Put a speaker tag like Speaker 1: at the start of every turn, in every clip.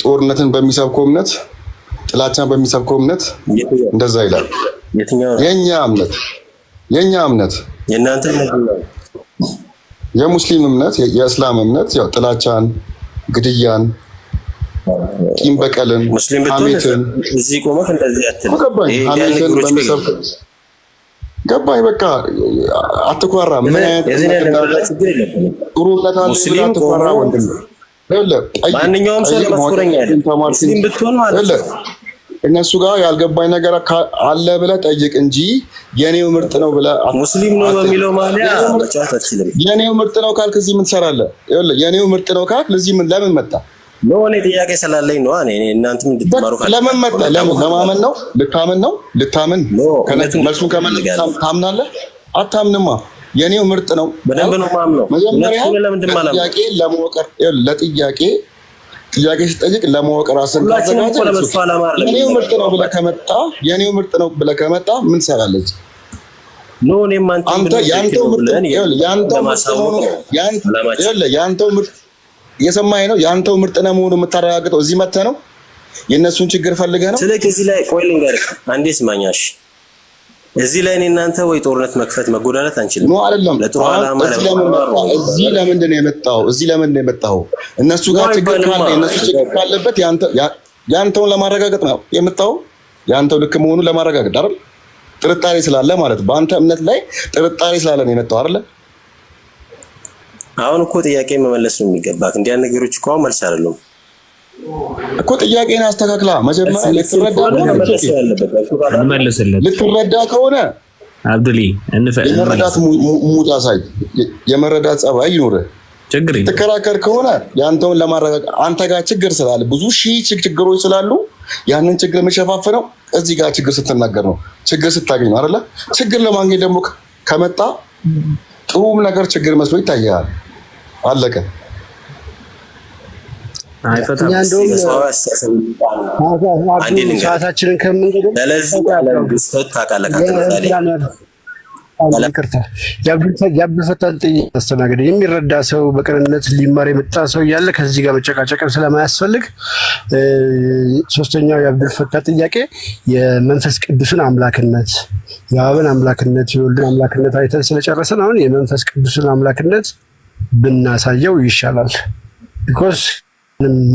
Speaker 1: ጦርነትን በሚሰብከው እምነት ጥላቻን በሚሰብከው እምነት እንደዛ ይላል። የኛ እምነት
Speaker 2: የእናንተ
Speaker 1: የሙስሊም እምነት የእስላም እምነት ያው ጥላቻን፣ ግድያን፣ ቂም በቀልን፣ ሐሜትን
Speaker 2: እዚህ ቆመህ እንደዚህ አትልም።
Speaker 1: ሐሜትን በሚሰብክ ገባኝ። በቃ አትኮራ። ምን አይነት ጥሩነት አለ ብለህ አትኮራ ወንድም።
Speaker 2: ማንኛውም ሰው ለማስኮረኛ አይደል ሙስሊም ብትሆን ማለት ነው።
Speaker 1: እነሱ ጋር ያልገባኝ ነገር አለ ብለህ ጠይቅ እንጂ የኔው ምርጥ ነው ብለህ
Speaker 2: ሙስሊም ነው በሚለው ማሊያ መጫወት አትችልም።
Speaker 1: የኔው ምርጥ ነው ካልክ እዚህ ምን ትሰራለህ? ይኸውልህ የኔው ምርጥ ነው ካልክ እዚህ ምን ለምን መጣ?
Speaker 2: ነው እኔ ጥያቄ ስላለኝ ነው። እኔ እናንተም እንድትማሩ ካለ
Speaker 1: ለምን መጣ? ለማመን ነው? ልታምን መልሱን ከመለስ ታምናለህ? አታምንማ። የኔው ምርጥ ነው
Speaker 2: በደንብ ነው ማምነው።
Speaker 1: መጀመሪያ ጥያቄ ለመወቀር ጥያቄ ሲጠይቅ ለማወቅ ራስን ካዘጋጀ የኔው ምርጥ ነው ብለህ ከመጣ ምን ትሰራለች?
Speaker 2: ነው እኔም
Speaker 1: አንተ ያንተው ምርጥ የሰማኸኝ ነው። ያንተው ምርጥ ነው መሆኑን የምታረጋግጠው እዚህ መተህ ነው። የእነሱን ችግር ፈልገህ ነው።
Speaker 2: ስለዚህ እዚህ ላይ ቆይ ልንገርህ አንዴ ስማኛሽ። እዚህ ላይ እኔ እናንተ ወይ ጦርነት መክፈት መጎዳለት አንችልም።
Speaker 1: ነው አይደለም።
Speaker 2: ለጥሩ ዓላማ
Speaker 1: እዚህ ለምንድን ነው የመጣው? እነሱ ጋር ችግር ካለ የእነሱ ችግር ካለበት ያንተውን ለማረጋገጥ ነው የመጣው። ያንተው ልክ መሆኑን ለማረጋገጥ አይደል? ጥርጣሬ ስላለ ማለት በአንተ እምነት ላይ ጥርጣሬ ስላለ ነው የመጣው አይደል?
Speaker 2: አሁን እኮ ጥያቄ መመለስ ነው የሚገባክ። እንዲያ ነገሮች እኮ መልስ አይደለም
Speaker 1: እኮ። ጥያቄን አስተካክላ መጀመሪያ ልትረዳ ከሆነ
Speaker 3: አብዱሊ
Speaker 1: የመረዳት ጸባይ ይኖርህ። ትከራከር ከሆነ ያንተውን ለማረጋገጥ አንተ ጋር ችግር ስላለ ብዙ ሺህ ችግሮች ስላሉ ያንን ችግር የምሸፋፍነው እዚህ ጋር ችግር ስትናገር ነው፣ ችግር ስታገኝ ነው አይደለ? ችግር ለማግኘት ደግሞ ከመጣ ጥሩም ነገር ችግር መስሎ ይታያል። አለቀ።
Speaker 4: ሰዓታችንን ከምንገደል የአብዱልፈታን ጥያቄ አስተናገደ የሚረዳ ሰው በቅንነት ሊማር የመጣ ሰው እያለ ከዚህ ጋር መጨቃጨቅም ስለማያስፈልግ ሶስተኛው የአብዱልፈታ ጥያቄ የመንፈስ ቅዱስን አምላክነት የአብን አምላክነት የወልድን አምላክነት አይተን ስለጨረሰን አሁን የመንፈስ ቅዱስን አምላክነት ብናሳየው ይሻላል። ቢኮዝ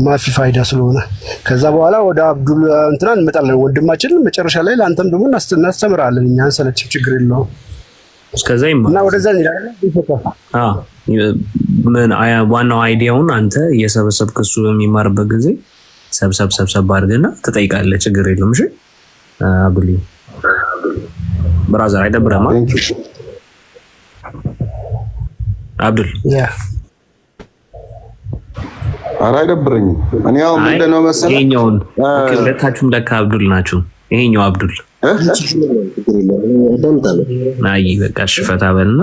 Speaker 4: ማፊ ፋይዳ ስለሆነ ከዛ በኋላ ወደ አብዱል እንትና እንመጣለን። ወንድማችን መጨረሻ ላይ ለአንተም ደግሞ እናስተምራለን። እኛ አንሰለችም፣ ችግር የለውም።
Speaker 3: እስከዛ
Speaker 4: እና ወደዛ እንሄዳለን።
Speaker 3: ምን ዋናው አይዲያውን አንተ እየሰበሰብክ እሱ በሚማርበት ጊዜ ሰብሰብ አድርገና ትጠይቃለህ። ችግር የለውም። እሺ አብዱል ብራዘር አይደብረማ አብዱል
Speaker 1: ኧረ አይደብረኝም። እኔ ያው ምንድነው መሰለህ
Speaker 3: ይሄኛውን ሁለታችሁም ለካ አብዱል ናችሁ። ይሄኛው አብዱል ናይ በቃ ሽፈታ በልና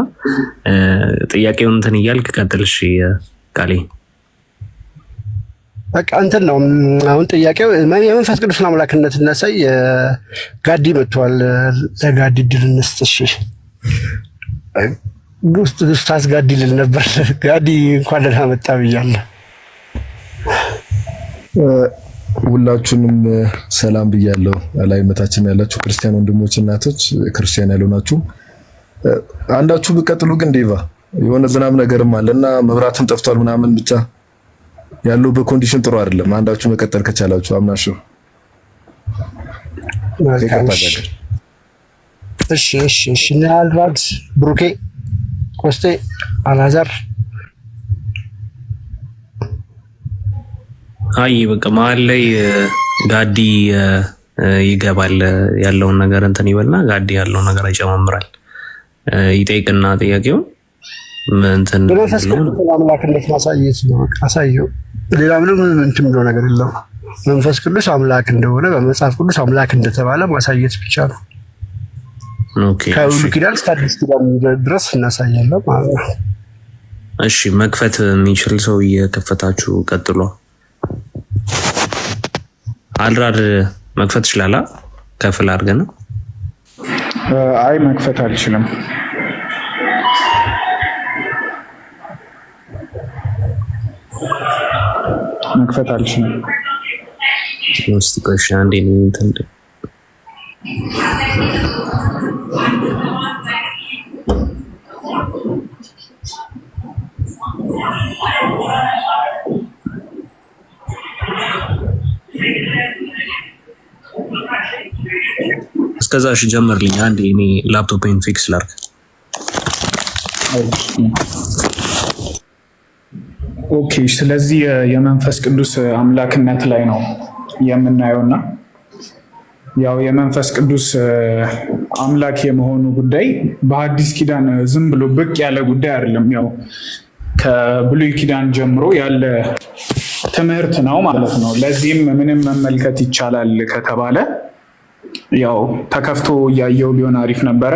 Speaker 3: ጥያቄውን እንትን እያልክ ቀጥል። እሺ ቃሌ
Speaker 4: በቃ እንትን ነው አሁን ጥያቄው የመንፈስ ቅዱስን አምላክነት እናሳይ። ጋዲ መጥቷል። ለጋዲ ድል እንስጥ። እሺ ኡስታዝ ጋዲ ልል ነበር። ጋዲ እንኳን ደህና መጣ ብያለሁ።
Speaker 5: ሁላችሁንም ሰላም ብያለሁ። ላይ መታችን ያላችሁ ክርስቲያን ወንድሞች እናቶች፣ ክርስቲያን ያልሆናችሁ አንዳችሁ ብትቀጥሉ ግን ዴቫ የሆነ ዝናብ ነገርም አለና መብራትም ጠፍቷል ምናምን ብቻ ያለው በኮንዲሽን ጥሩ አይደለም። አንዳችሁ መቀጠል ከቻላችሁ አምናችሁ
Speaker 4: እሺ ናልቫድ ብሩኬ ኮስቴ አላዛር
Speaker 3: አይ በቃ መሀል ላይ ጋዲ ይገባል። ያለውን ነገር እንትን ይበልና ጋዲ ያለውን ነገር ይጨማምራል። ይጠይቅና ጥያቄው እንትን
Speaker 4: በመንፈስ ቅዱስ አምላክነት ማሳየት ነው። አሳየው። ሌላ ምንም እንትን ብሎ ነገር የለውም። መንፈስ ቅዱስ አምላክ እንደሆነ በመጽሐፍ ቅዱስ አምላክ እንደተባለ ማሳየት ብቻ ነው።
Speaker 3: ኦኬ
Speaker 4: ከብሉይ ኪዳን እስከ አዲስ ኪዳን ድረስ እናሳያለን ማለት ነው።
Speaker 3: እሺ መክፈት የሚችል ሰው እየከፈታችሁ ቀጥሎ። አልራድ መክፈት ይችላል? ከፍል አድርገን
Speaker 6: አይ መክፈት አልችልም። መክፈት አልችልም።
Speaker 3: እስቲ ቆይ አንዴ እንትን እስከዛሽ ጀምርልኝ አንዴ እኔ ላፕቶፔን ፊክስ ላድርግ።
Speaker 6: ኦኬ ስለዚህ የመንፈስ ቅዱስ አምላክነት ላይ ነው የምናየውና ያው የመንፈስ ቅዱስ አምላክ የመሆኑ ጉዳይ በሐዲስ ኪዳን ዝም ብሎ ብቅ ያለ ጉዳይ አይደለም። ያው ከብሉይ ኪዳን ጀምሮ ያለ ትምህርት ነው ማለት ነው። ለዚህም ምንም መመልከት ይቻላል ከተባለ ያው ተከፍቶ እያየው ቢሆን አሪፍ ነበረ።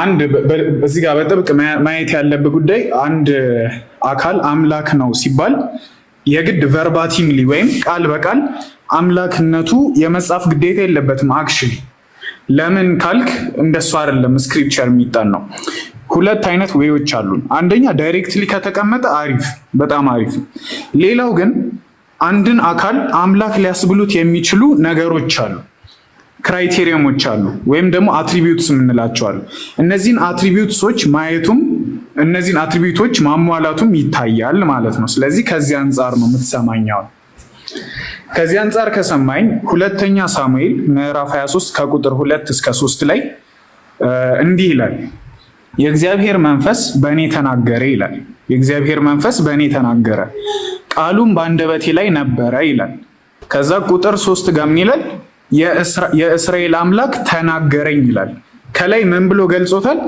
Speaker 6: አንድ በዚህ ጋር በጥብቅ ማየት ያለበት ጉዳይ አንድ አካል አምላክ ነው ሲባል የግድ ቨርባቲምሊ ወይም ቃል በቃል አምላክነቱ የመጻፍ ግዴታ የለበትም። አክቹሊ ለምን ካልክ እንደሱ አይደለም ስክሪፕቸር የሚጣን ነው። ሁለት አይነት ዌዮች አሉን። አንደኛ ዳይሬክትሊ ከተቀመጠ አሪፍ፣ በጣም አሪፍ። ሌላው ግን አንድን አካል አምላክ ሊያስብሉት የሚችሉ ነገሮች አሉ፣ ክራይቴሪየሞች አሉ፣ ወይም ደግሞ አትሪቢዩትስ የምንላቸው አሉ። እነዚህን አትሪቢዩትሶች ማየቱም እነዚህን አትሪቢዩቶች ማሟላቱም ይታያል ማለት ነው። ስለዚህ ከዚህ አንጻር ነው የምትሰማኛው። ከዚህ አንጻር ከሰማኝ ሁለተኛ ሳሙኤል ምዕራፍ 23 ከቁጥር 2 እስከ 3 ላይ እንዲህ ይላል፣ የእግዚአብሔር መንፈስ በእኔ ተናገረ ይላል። የእግዚአብሔር መንፈስ በእኔ ተናገረ፣ ቃሉም በአንደበቴ ላይ ነበረ ይላል። ከዛ ቁጥር 3 ጋር ምን ይላል? የእስራኤል አምላክ ተናገረኝ ይላል። ከላይ ምን ብሎ ገልጾታል?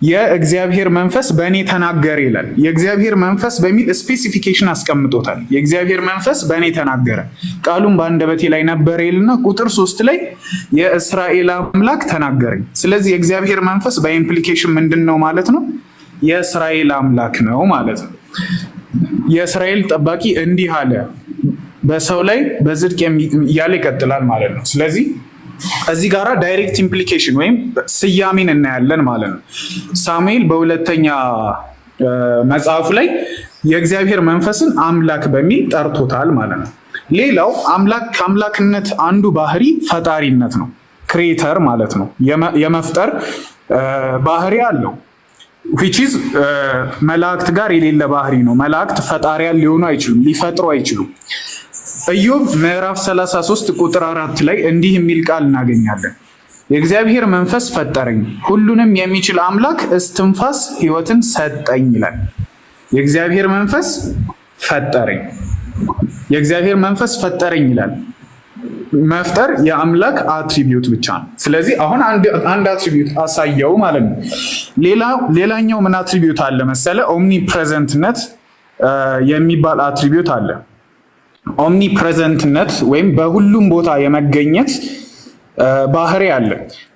Speaker 6: የእግዚአብሔር መንፈስ በእኔ ተናገረ ይላል። የእግዚአብሔር መንፈስ በሚል ስፔሲፊኬሽን አስቀምጦታል። የእግዚአብሔር መንፈስ በእኔ ተናገረ ቃሉም በአንደበቴ ላይ ነበረ ይልና ቁጥር 3 ላይ የእስራኤል አምላክ ተናገረኝ። ስለዚህ የእግዚአብሔር መንፈስ በኢምፕሊኬሽን ምንድን ነው ማለት ነው? የእስራኤል አምላክ ነው ማለት ነው። የእስራኤል ጠባቂ እንዲህ አለ በሰው ላይ በጽድቅ እያለ ይቀጥላል ማለት ነው። ስለዚህ እዚህ ጋራ ዳይሬክት ኢምፕሊኬሽን ወይም ስያሜን እናያለን ማለት ነው። ሳሙኤል በሁለተኛ መጽሐፉ ላይ የእግዚአብሔር መንፈስን አምላክ በሚል ጠርቶታል ማለት ነው። ሌላው ከአምላክነት አንዱ ባህሪ ፈጣሪነት ነው። ክሬተር ማለት ነው። የመፍጠር ባህሪ አለው። which is መላእክት ጋር የሌለ ባህሪ ነው። መላእክት ፈጣሪያን ሊሆኑ አይችሉም፣ ሊፈጥሩ አይችሉም። ኢዮብ ምዕራፍ 33 ቁጥር 4 ላይ እንዲህ የሚል ቃል እናገኛለን። የእግዚአብሔር መንፈስ ፈጠረኝ፣ ሁሉንም የሚችል አምላክ እስትንፋስ ሕይወትን ሰጠኝ ይላል። የእግዚአብሔር መንፈስ ፈጠረኝ፣ የእግዚአብሔር መንፈስ ፈጠረኝ ይላል። መፍጠር የአምላክ አትሪቢዩት ብቻ ነው። ስለዚህ አሁን አንድ አትሪቢዩት አሳየው ማለት ነው። ሌላኛው ምን አትሪቢዩት አለ መሰለ? ኦምኒ ፕሬዘንትነት የሚባል አትሪቢዩት አለ። ኦምኒ ፕሬዘንትነት ወይም በሁሉም ቦታ የመገኘት ባህሪ አለ።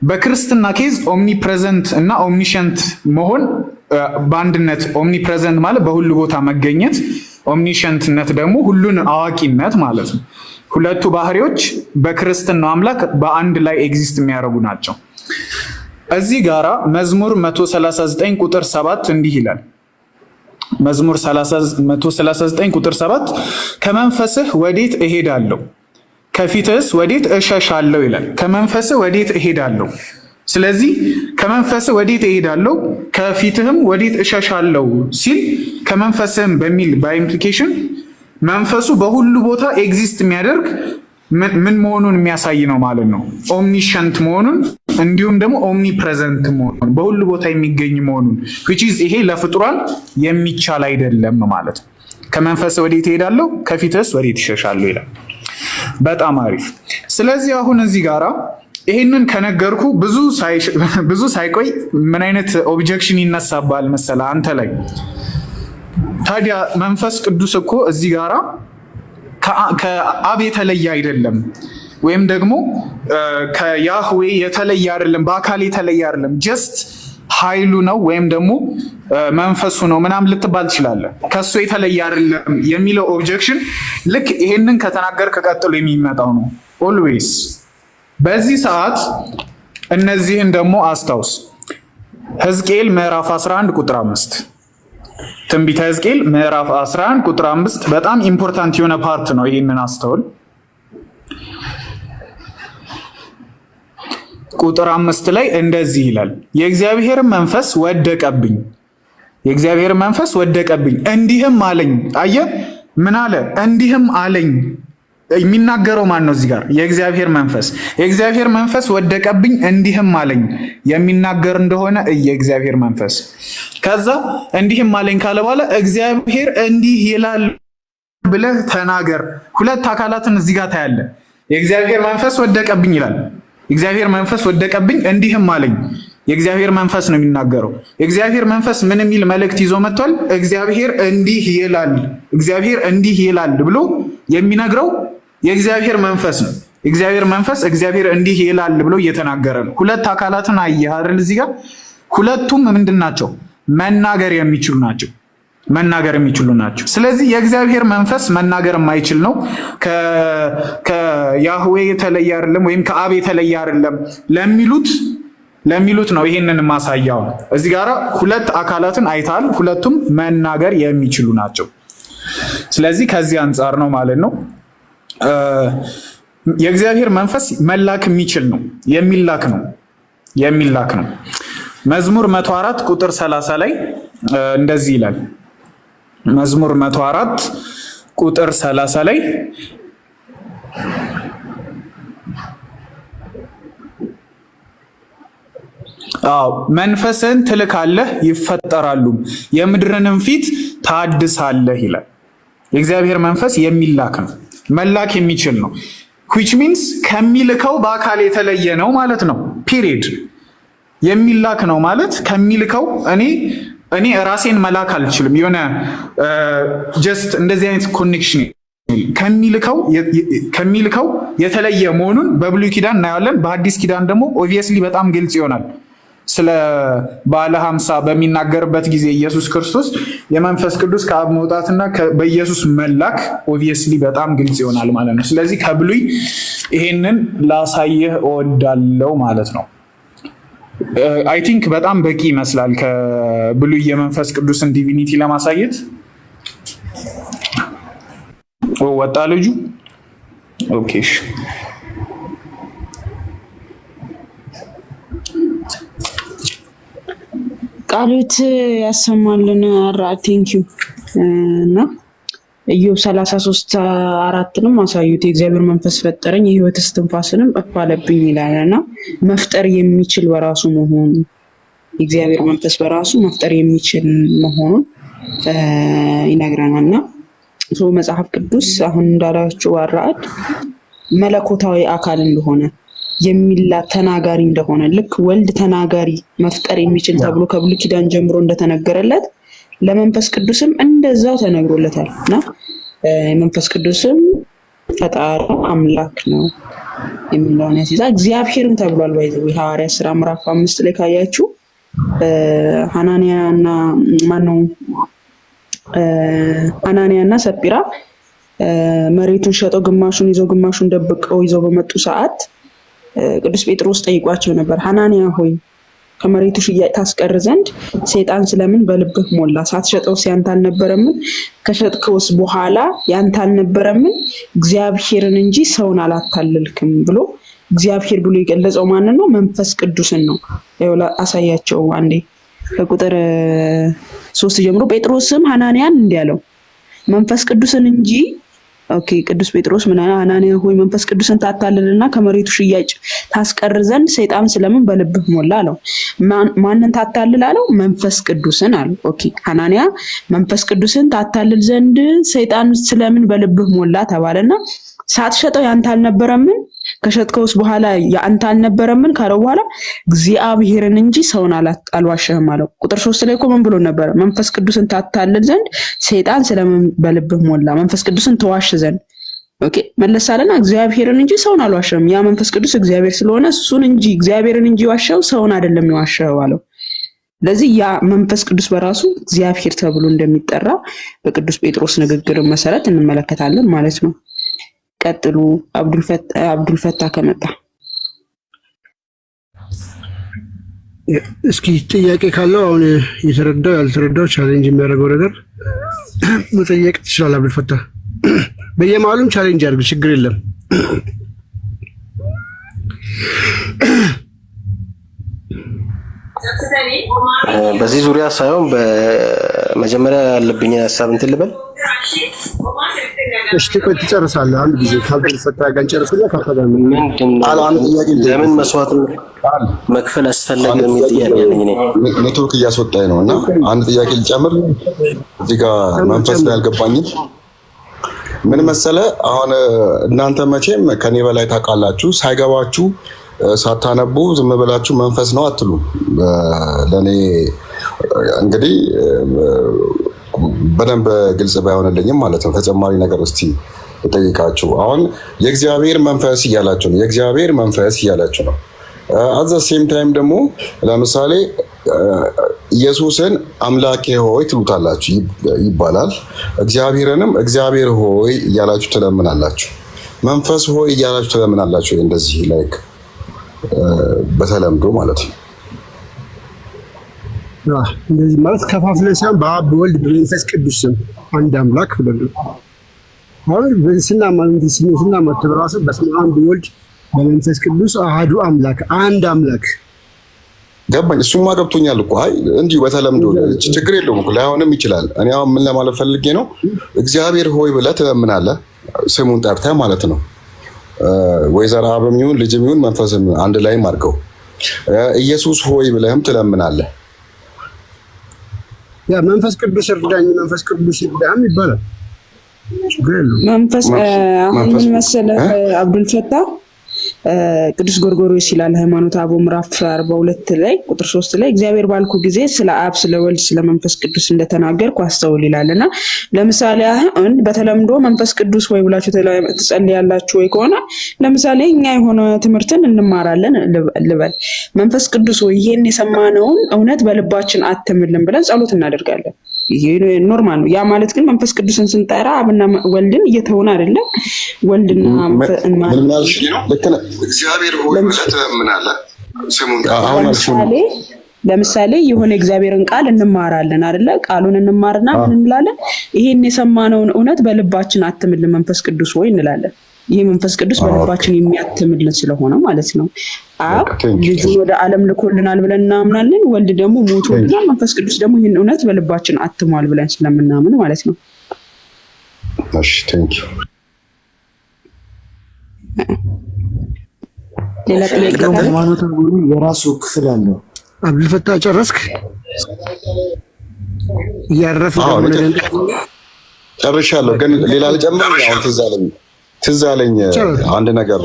Speaker 6: በክርስትና ኬዝ ኦምኒ ፕሬዘንት እና ኦምኒሸንት መሆን በአንድነት፣ ኦምኒ ፕሬዘንት ማለት በሁሉ ቦታ መገኘት፣ ኦምኒሸንትነት ደግሞ ሁሉን አዋቂነት ማለት ነው። ሁለቱ ባህሪዎች በክርስትናው አምላክ በአንድ ላይ ኤግዚስት የሚያደርጉ ናቸው። እዚህ ጋራ መዝሙር 139 ቁጥር 7 እንዲህ ይላል። መዝሙር 139 ቁጥር 7 ከመንፈስህ ወዴት እሄዳለሁ ከፊትህስ ወዴት እሸሻለሁ ይላል። ከመንፈስህ ወዴት እሄዳለሁ። ስለዚህ ከመንፈስህ ወዴት እሄዳለሁ ከፊትህም ወዴት እሸሻለሁ ሲል ከመንፈስህም በሚል በኢምፕሊኬሽን መንፈሱ በሁሉ ቦታ ኤግዚስት የሚያደርግ ምን መሆኑን የሚያሳይ ነው ማለት ነው። ኦምኒሸንት መሆኑን እንዲሁም ደግሞ ኦምኒ ፕሬዘንት መሆኑን በሁሉ ቦታ የሚገኝ መሆኑን which is ይሄ ለፍጡራን የሚቻል አይደለም ማለት ነው። ከመንፈስ ወዴት እሄዳለሁ ከፊትስ ወዴት እሸሻለሁ ይላል። በጣም አሪፍ። ስለዚህ አሁን እዚህ ጋራ ይሄንን ከነገርኩ ብዙ ሳይቆይ ምን አይነት ኦብጀክሽን ይነሳባል መሰለ አንተ ላይ። ታዲያ መንፈስ ቅዱስ እኮ እዚህ ጋራ ከአብ የተለየ አይደለም፣ ወይም ደግሞ ከያህዌ የተለየ አይደለም፣ በአካል የተለየ አይደለም፣ ጀስት ኃይሉ ነው ወይም ደግሞ መንፈሱ ነው ምናምን ልትባል ትችላለህ። ከሱ የተለየ አይደለም የሚለው ኦብጀክሽን ልክ ይሄንን ከተናገርክ ቀጥሎ የሚመጣው ነው ኦልዌይስ። በዚህ ሰዓት እነዚህን ደግሞ አስታውስ። ሕዝቅኤል ምዕራፍ 11 ቁጥር 5 ትንቢተ ሕዝቅኤል ምዕራፍ 11 ቁጥር 5 በጣም ኢምፖርታንት የሆነ ፓርት ነው። ይህንን አስተውል። ቁጥር 5 ላይ እንደዚህ ይላል፣ የእግዚአብሔር መንፈስ ወደቀብኝ፣ የእግዚአብሔር መንፈስ ወደቀብኝ እንዲህም አለኝ። አየህ ምን አለ? እንዲህም አለኝ። የሚናገረው ማን ነው እዚህ ጋር? የእግዚአብሔር መንፈስ። የእግዚአብሔር መንፈስ ወደቀብኝ እንዲህም አለኝ። የሚናገር እንደሆነ የእግዚአብሔር መንፈስ። ከዛ እንዲህም አለኝ ካለ በኋላ እግዚአብሔር እንዲህ ይላል ብለህ ተናገር። ሁለት አካላትን እዚህ ጋር ታያለ። የእግዚአብሔር መንፈስ ወደቀብኝ ይላል። የእግዚአብሔር መንፈስ ወደቀብኝ እንዲህም አለኝ። የእግዚአብሔር መንፈስ ነው የሚናገረው። የእግዚአብሔር መንፈስ ምን የሚል መልእክት ይዞ መጥቷል? እግዚአብሔር እንዲህ ይላል፣ እግዚአብሔር እንዲህ ይላል ብሎ የሚነግረው የእግዚአብሔር መንፈስ ነው። የእግዚአብሔር መንፈስ እግዚአብሔር እንዲህ ይላል ብሎ እየተናገረ ነው። ሁለት አካላትን አየህ አይደል? እዚህ ጋር ሁለቱም ምንድን ናቸው? መናገር የሚችሉ ናቸው። መናገር የሚችሉ ናቸው። ስለዚህ የእግዚአብሔር መንፈስ መናገር የማይችል ነው፣ ከያህዌ የተለየ አይደለም፣ ወይም ከአብ የተለየ አይደለም ለሚሉት ነው ይሄንን ማሳያው። እዚህ ጋር ሁለት አካላትን አይታል፣ ሁለቱም መናገር የሚችሉ ናቸው። ስለዚህ ከዚህ አንጻር ነው ማለት ነው የእግዚአብሔር መንፈስ መላክ የሚችል ነው፣ የሚላክ ነው። መዝሙር 104 ቁጥር 30 ላይ እንደዚህ ይላል። መዝሙር 104 ቁጥር 30 ላይ መንፈስን ትልካለህ ይፈጠራሉ፣ የምድርንም ፊት ታድሳለህ ይላል። የእግዚአብሔር መንፈስ የሚላክ ነው፣ መላክ የሚችል ነው። which means ከሚልከው በአካል የተለየ ነው ማለት ነው። ፒሪድ። የሚላክ ነው ማለት ከሚልከው እኔ ራሴን መላክ አልችልም። የሆነ ጀስት እንደዚህ አይነት ኮኔክሽን ከሚልከው የተለየ መሆኑን በብሉይ ኪዳን እናያለን። በአዲስ ኪዳን ደግሞ ኦብቪየስሊ በጣም ግልጽ ይሆናል። ስለ ባለ 50 በሚናገርበት ጊዜ ኢየሱስ ክርስቶስ የመንፈስ ቅዱስ ከአብ መውጣትና በኢየሱስ መላክ ኦብቪየስሊ በጣም ግልጽ ይሆናል ማለት ነው። ስለዚህ ከብሉይ ይሄንን ላሳየህ እወዳለሁ ማለት ነው። አይ ቲንክ በጣም በቂ ይመስላል ከብሉይ የመንፈስ ቅዱስን ዲቪኒቲ ለማሳየት። ወጣ ልጁ። ኦኬ
Speaker 7: ቃሉት ያሰማልን። ቴንክ ዩ እና ኢዮብ 33:4ንም አሳዩት። የእግዚአብሔር መንፈስ ፈጠረኝ የሕይወት እስትንፋስንም እፍ አለብኝ ይላልና መፍጠር የሚችል በራሱ መሆኑ የእግዚአብሔር መንፈስ በራሱ መፍጠር የሚችል መሆኑን ይነግረናልና መጽሐፍ ቅዱስ አሁን እንዳላችሁ አራድ መለኮታዊ አካል እንደሆነ የሚላክ ተናጋሪ እንደሆነ ልክ ወልድ ተናጋሪ መፍጠር የሚችል ተብሎ ከብሉይ ኪዳን ጀምሮ እንደተነገረለት ለመንፈስ ቅዱስም እንደዛው ተነግሮለታል እና መንፈስ ቅዱስም ፈጣሪ አምላክ ነው የሚለውን ያሲዛ እግዚአብሔርም ተብሏል። ባይዘው ሐዋርያ ሥራ ምዕራፍ 5 ላይ ካያችሁ ሐናንያና ሰጲራ መሬቱን ሸጠው ግማሹን ይዘው ግማሹን ደብቀው ይዘው በመጡ ሰዓት ቅዱስ ጴጥሮስ ጠይቋቸው ነበር። ሐናንያ ሆይ ከመሬቱ ሽያጭ ታስቀር ዘንድ ሰይጣን ስለምን በልብህ ሞላ? ሳትሸጠው ያንተ አልነበረምን? ከሸጥከውስ በኋላ ያንተ አልነበረምን? እግዚአብሔርን እንጂ ሰውን አላታለልክም ብሎ እግዚአብሔር ብሎ የገለጸው ማንን ነው? መንፈስ ቅዱስን ነው። ይኸው አሳያቸው አንዴ ከቁጥር 3 ጀምሮ ጴጥሮስም ሐናንያን እንዲህ አለው መንፈስ ቅዱስን እንጂ ቅዱስ ጴጥሮስ ምን ሐናንያ ሆይ መንፈስ ቅዱስን ታታልልና ከመሬቱ ሽያጭ ታስቀር ዘንድ ሰይጣን ስለምን በልብህ ሞላ አለው። ማንን ታታልል አለው? መንፈስ ቅዱስን አለው። ሐናንያ መንፈስ ቅዱስን ታታልል ዘንድ ሰይጣን ስለምን በልብህ ሞላ ተባለና ሳትሸጠው ያንተ አልነበረምን? ከሸጥከውስ በኋላ ያንተ አልነበረምን ካለው በኋላ እግዚአብሔርን እንጂ ሰውን አልዋሸህም አለው። ቁጥር 3 ላይ ምን ብሎ ነበር? መንፈስ ቅዱስን ታታልል ዘንድ ሰይጣን ስለምን በልብህ ሞላ? መንፈስ ቅዱስን ተዋሽ ዘንድ መለሳለና እግዚአብሔርን እንጂ ሰውን አልዋሸህም። ያ መንፈስ ቅዱስ እግዚአብሔር ስለሆነ እሱን እንጂ እግዚአብሔርን እንጂ ዋሸው ሰውን አይደለም የዋሸው አለው። ለዚህ ያ መንፈስ ቅዱስ በራሱ እግዚአብሔር ተብሎ እንደሚጠራ በቅዱስ ጴጥሮስ ንግግር መሰረት እንመለከታለን ማለት ነው። ቀጥሉ። አብዱልፈታ ከመጣ
Speaker 4: እስኪ ጥያቄ ካለው አሁን የተረዳው ያልተረዳው ቻሌንጅ የሚያደርገው ነገር መጠየቅ ትችላለህ። አብዱልፈታህ በየማሉም ቻሌንጅ አድርግ፣ ችግር የለም።
Speaker 2: በዚህ ዙሪያ ሳይሆን በመጀመሪያ ያለብኝን ሀሳብ እንትን ልበል።
Speaker 4: እሺ ቆይ ትጨርሳለህ። አንድ ጊዜ ከአብዱልፈታህ ጋር እንጨርስና ከፈጋን
Speaker 2: ለምን መስዋዕት መክፈል አስፈለገ የሚል ጥያቄ አለኝ።
Speaker 1: ኔትወርክ እያስወጣኝ ነው እና አንድ ጥያቄ ልጨምር እዚህ ጋር መንፈስ ላይ ያልገባኝም ምን መሰለ። አሁን እናንተ መቼም ከኔ በላይ ታውቃላችሁ። ሳይገባችሁ ሳታነቡ ዝም ብላችሁ መንፈስ ነው አትሉ። ለኔ እንግዲህ በደንብ ግልጽ ባይሆንልኝም ማለት ነው። ተጨማሪ ነገር እስቲ እጠይቃችሁ። አሁን የእግዚአብሔር መንፈስ እያላችሁ ነው። የእግዚአብሔር መንፈስ እያላችሁ ነው። አት ዘ ሴም ታይም ደግሞ ለምሳሌ ኢየሱስን አምላኬ ሆይ ትሉታላችሁ ይባላል። እግዚአብሔርንም እግዚአብሔር ሆይ እያላችሁ ትለምናላችሁ። መንፈስ ሆይ እያላችሁ ትለምናላችሁ። እንደዚህ ላይክ በተለምዶ ማለት ነው።
Speaker 4: እንደዚህ ማለት ከፋፍለን ሳይሆን በአብ በወልድ በመንፈስ ቅዱስ ስም አንድ አምላክ ብለን አሁን ስናማት በራሱ በስመ አብ በወልድ በመንፈስ ቅዱስ አሃዱ አምላክ አንድ አምላክ
Speaker 1: ገባኝ። እሱማ ገብቶኛል እኮ። አይ እንዲሁ በተለምዶ ችግር የለውም እኮ ላይሆንም ይችላል። እኔ አሁን ምን ለማለት ፈልጌ ነው፣ እግዚአብሔር ሆይ ብለህ ትለምናለህ፣ ስሙን ጠርተህ ማለት ነው። ወይዘር አብም ይሁን ልጅም ይሁን መንፈስም አንድ ላይም አድርገው ኢየሱስ ሆይ ብለህም ትለምናለህ።
Speaker 4: ያ መንፈስ ቅዱስ እርዳኝ፣ መንፈስ ቅዱስ ይርዳም ይባላል።
Speaker 7: መንፈስ አሁን ምን መሰለህ አብዱልፈታህ ቅዱስ ጎርጎርዮስ ይላል ሃይማኖተ አበው ምዕራፍ 42 ላይ ቁጥር 3 ላይ እግዚአብሔር ባልኩ ጊዜ ስለ አብ ስለ ወልድ ስለ መንፈስ ቅዱስ እንደተናገርኩ አስተውል ይላልና፣ ለምሳሌ አሁን በተለምዶ መንፈስ ቅዱስ ወይ ብላችሁ ትጸልያላችሁ ወይ ከሆነ ለምሳሌ እኛ የሆነ ትምህርትን እንማራለን ልበል፣ መንፈስ ቅዱስ ወይ ይሄን የሰማነውን እውነት በልባችን አትምልን ብለን ጸሎት እናደርጋለን። ይሄ ኖርማል ነው። ያ ማለት ግን መንፈስ ቅዱስን ስንጠራ አብና ወልድን እየተሆነ አይደለም። ወልድና
Speaker 1: እግዚአብሔር ሆይ ምን አለ ስሙን
Speaker 7: ለምሳሌ የሆነ እግዚአብሔርን ቃል እንማራለን አይደለ? ቃሉን እንማርና ምን እንላለን? ይሄን የሰማነውን እውነት በልባችን አትምልን መንፈስ ቅዱስ ወይ እንላለን። ይሄ መንፈስ ቅዱስ በልባችን የሚያትምልን ስለሆነ ማለት ነው። አብ ልጁን ወደ ዓለም ልኮልናል ብለን እናምናለን። ወልድ ደግሞ ሞቶልናል። መንፈስ ቅዱስ ደግሞ ይሄን እውነት በልባችን አትሟል ብለን ስለምናምን ማለት ነው።
Speaker 1: እሺ ቴንክ ዩ።
Speaker 7: ሌላ ጥያቄ
Speaker 8: የራሱ ክፍል አለው።
Speaker 4: አብዱልፈታህ ጨረስክ? እያረፍን
Speaker 1: ጨርሻለሁ፣ ግን ሌላ ልጨምር። አሁን ትዝ አለኝ አንድ ነገር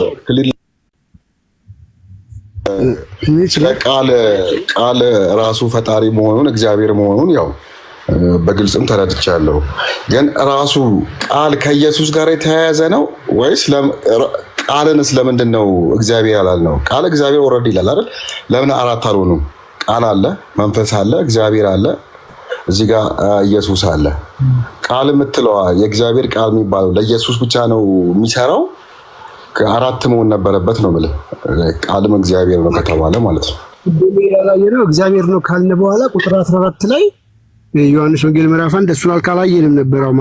Speaker 1: ቃል ራሱ ፈጣሪ መሆኑን እግዚአብሔር መሆኑን ያው በግልጽም ተረድቻለሁ። ግን ራሱ ቃል ከኢየሱስ ጋር የተያያዘ ነው ወይስ ቃልንስ ለምንድን ነው እግዚአብሔር ያላልነው? ቃል እግዚአብሔር ኦልሬዲ ይላል አይደል? ለምን አራት አልሆኑም? ቃል አለ፣ መንፈስ አለ፣ እግዚአብሔር አለ፣ እዚህ ጋር ኢየሱስ አለ። ቃል የምትለዋ የእግዚአብሔር ቃል የሚባለው ለኢየሱስ ብቻ ነው የሚሰራው? ከአራት መሆን ነበረበት ነው የምልህ። ቃልም እግዚአብሔር ነው ከተባለ ማለት ነው።
Speaker 4: እግዚአብሔር ነው ካልነ በኋላ ቁጥር 14 ላይ ዮሐንስ ወንጌል ምዕራፍ 1 እሱን አልካላየንም ነበረው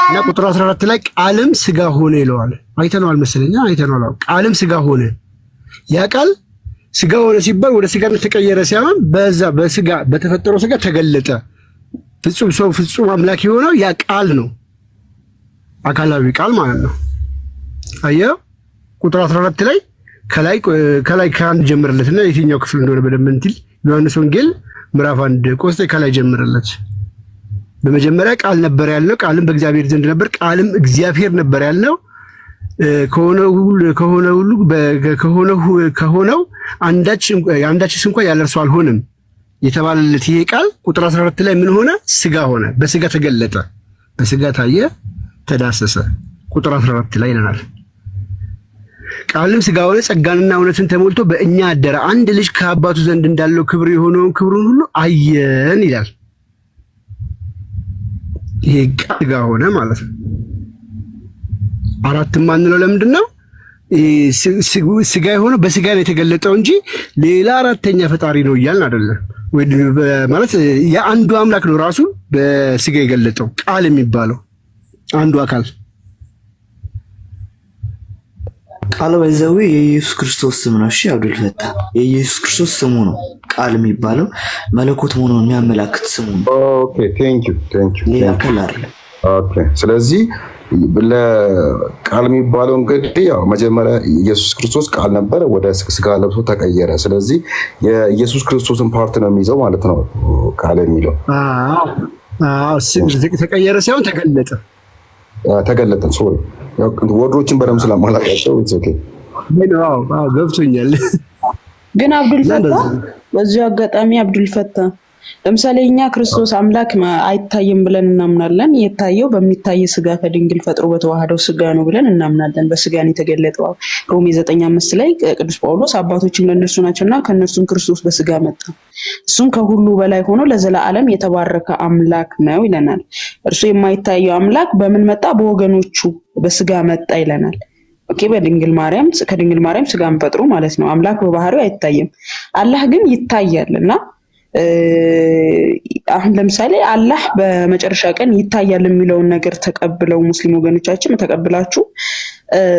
Speaker 4: እና ቁጥር 14 ላይ ቃልም ስጋ ሆነ ይለዋል። አይተነዋል መሰለኝ። አይተነዋል። ቃልም ስጋ ሆነ። ያ ቃል ስጋ ሆነ ሲባል ወደ ስጋ ተቀየረ ሳይሆን በዛ በስጋ በተፈጠረው ስጋ ተገለጠ። ፍጹም ሰው ፍጹም አምላክ የሆነው ያ ቃል ነው። አካላዊ ቃል ማለት ነው። አየው ቁጥር 14 ላይ ከላይ ከአንድ ጀምርለትና የትኛው ክፍል እንደሆነ በደንብ እንትን ዮሐንስ ወንጌል ምዕራፍ 1 ቆስጤ ከላይ ጀምርለት። በመጀመሪያ ቃል ነበር ያልነው፣ ቃልም በእግዚአብሔር ዘንድ ነበር፣ ቃልም እግዚአብሔር ነበር ያልነው። ከሆነው አንዳችስ እንኳን ያለ እርሱ አልሆነም የተባለለት ይሄ ቃል ቁጥር 14 ላይ ምን ሆነ? ስጋ ሆነ፣ በስጋ ተገለጠ፣ በስጋ ታየ፣ ተዳሰሰ። ቁጥር 14 ላይ ይለናል። ቃልም ስጋ ሆነ፣ ጸጋንና እውነትን ተሞልቶ በእኛ አደረ፣ አንድ ልጅ ከአባቱ ዘንድ እንዳለው ክብር የሆነውን ክብሩን ሁሉ አየን ይላል። ይሄ ቃል ስጋ ሆነ ማለት ነው። አራትም ማንለው ለምንድን ነው? ስጋ የሆነው በስጋ ነው የተገለጠው እንጂ ሌላ አራተኛ ፈጣሪ ነው እያልን አይደለም። ወይ ማለት የአንዱ አምላክ ነው ራሱ በስጋ የገለጠው ቃል የሚባለው አንዱ አካል
Speaker 8: ቃል ባይዘው የኢየሱስ ክርስቶስ ስም ነው። እሺ አብዱል ፈታ የኢየሱስ ክርስቶስ ስሙ ነው። ቃል የሚባለው መለኮት መሆኑን የሚያመላክት ስሙ ነው።
Speaker 1: ኦኬ ቴንክ ዩ
Speaker 8: ሌላ አካል አይደለም።
Speaker 1: ኦኬ ስለዚህ ለቃል የሚባለው እንግዲህ ያው መጀመሪያ ኢየሱስ ክርስቶስ ቃል ነበር፣ ወደ ስጋ ለብሶ ተቀየረ። ስለዚህ የኢየሱስ ክርስቶስን ፓርት ነው የሚይዘው ማለት ነው ቃል የሚለው።
Speaker 4: ተቀየረ ሳይሆን ተገለጠ። ሶሪ ወርዶችን በደምብ ስለማላውቃቸው ኦኬ ገብቶኛል።
Speaker 7: ግን አብዱል ፈታ በዚህ አጋጣሚ አብዱል ፈታ ለምሳሌ እኛ ክርስቶስ አምላክ አይታይም ብለን እናምናለን። የታየው በሚታይ ስጋ ከድንግል ፈጥሮ በተዋህደው ስጋ ነው ብለን እናምናለን። በስጋ ነው የተገለጠው። ሮሜ 9:5 ላይ ቅዱስ ጳውሎስ አባቶችም ለእነርሱ ናቸውና ከእነርሱም ክርስቶስ በስጋ መጣ፣ እሱም ከሁሉ በላይ ሆኖ ለዘላለም የተባረከ አምላክ ነው ይለናል። እርሱ የማይታየው አምላክ በምን መጣ? በወገኖቹ በስጋ መጣ ይለናል። ኦኬ ከድንግል ማርያም ስጋን ፈጥሮ ማለት ነው። አምላክ በባህሪው አይታይም፣ አላህ ግን ይታያልና አሁን ለምሳሌ አላህ በመጨረሻ ቀን ይታያል የሚለውን ነገር ተቀብለው ሙስሊም ወገኖቻችን ተቀብላችሁ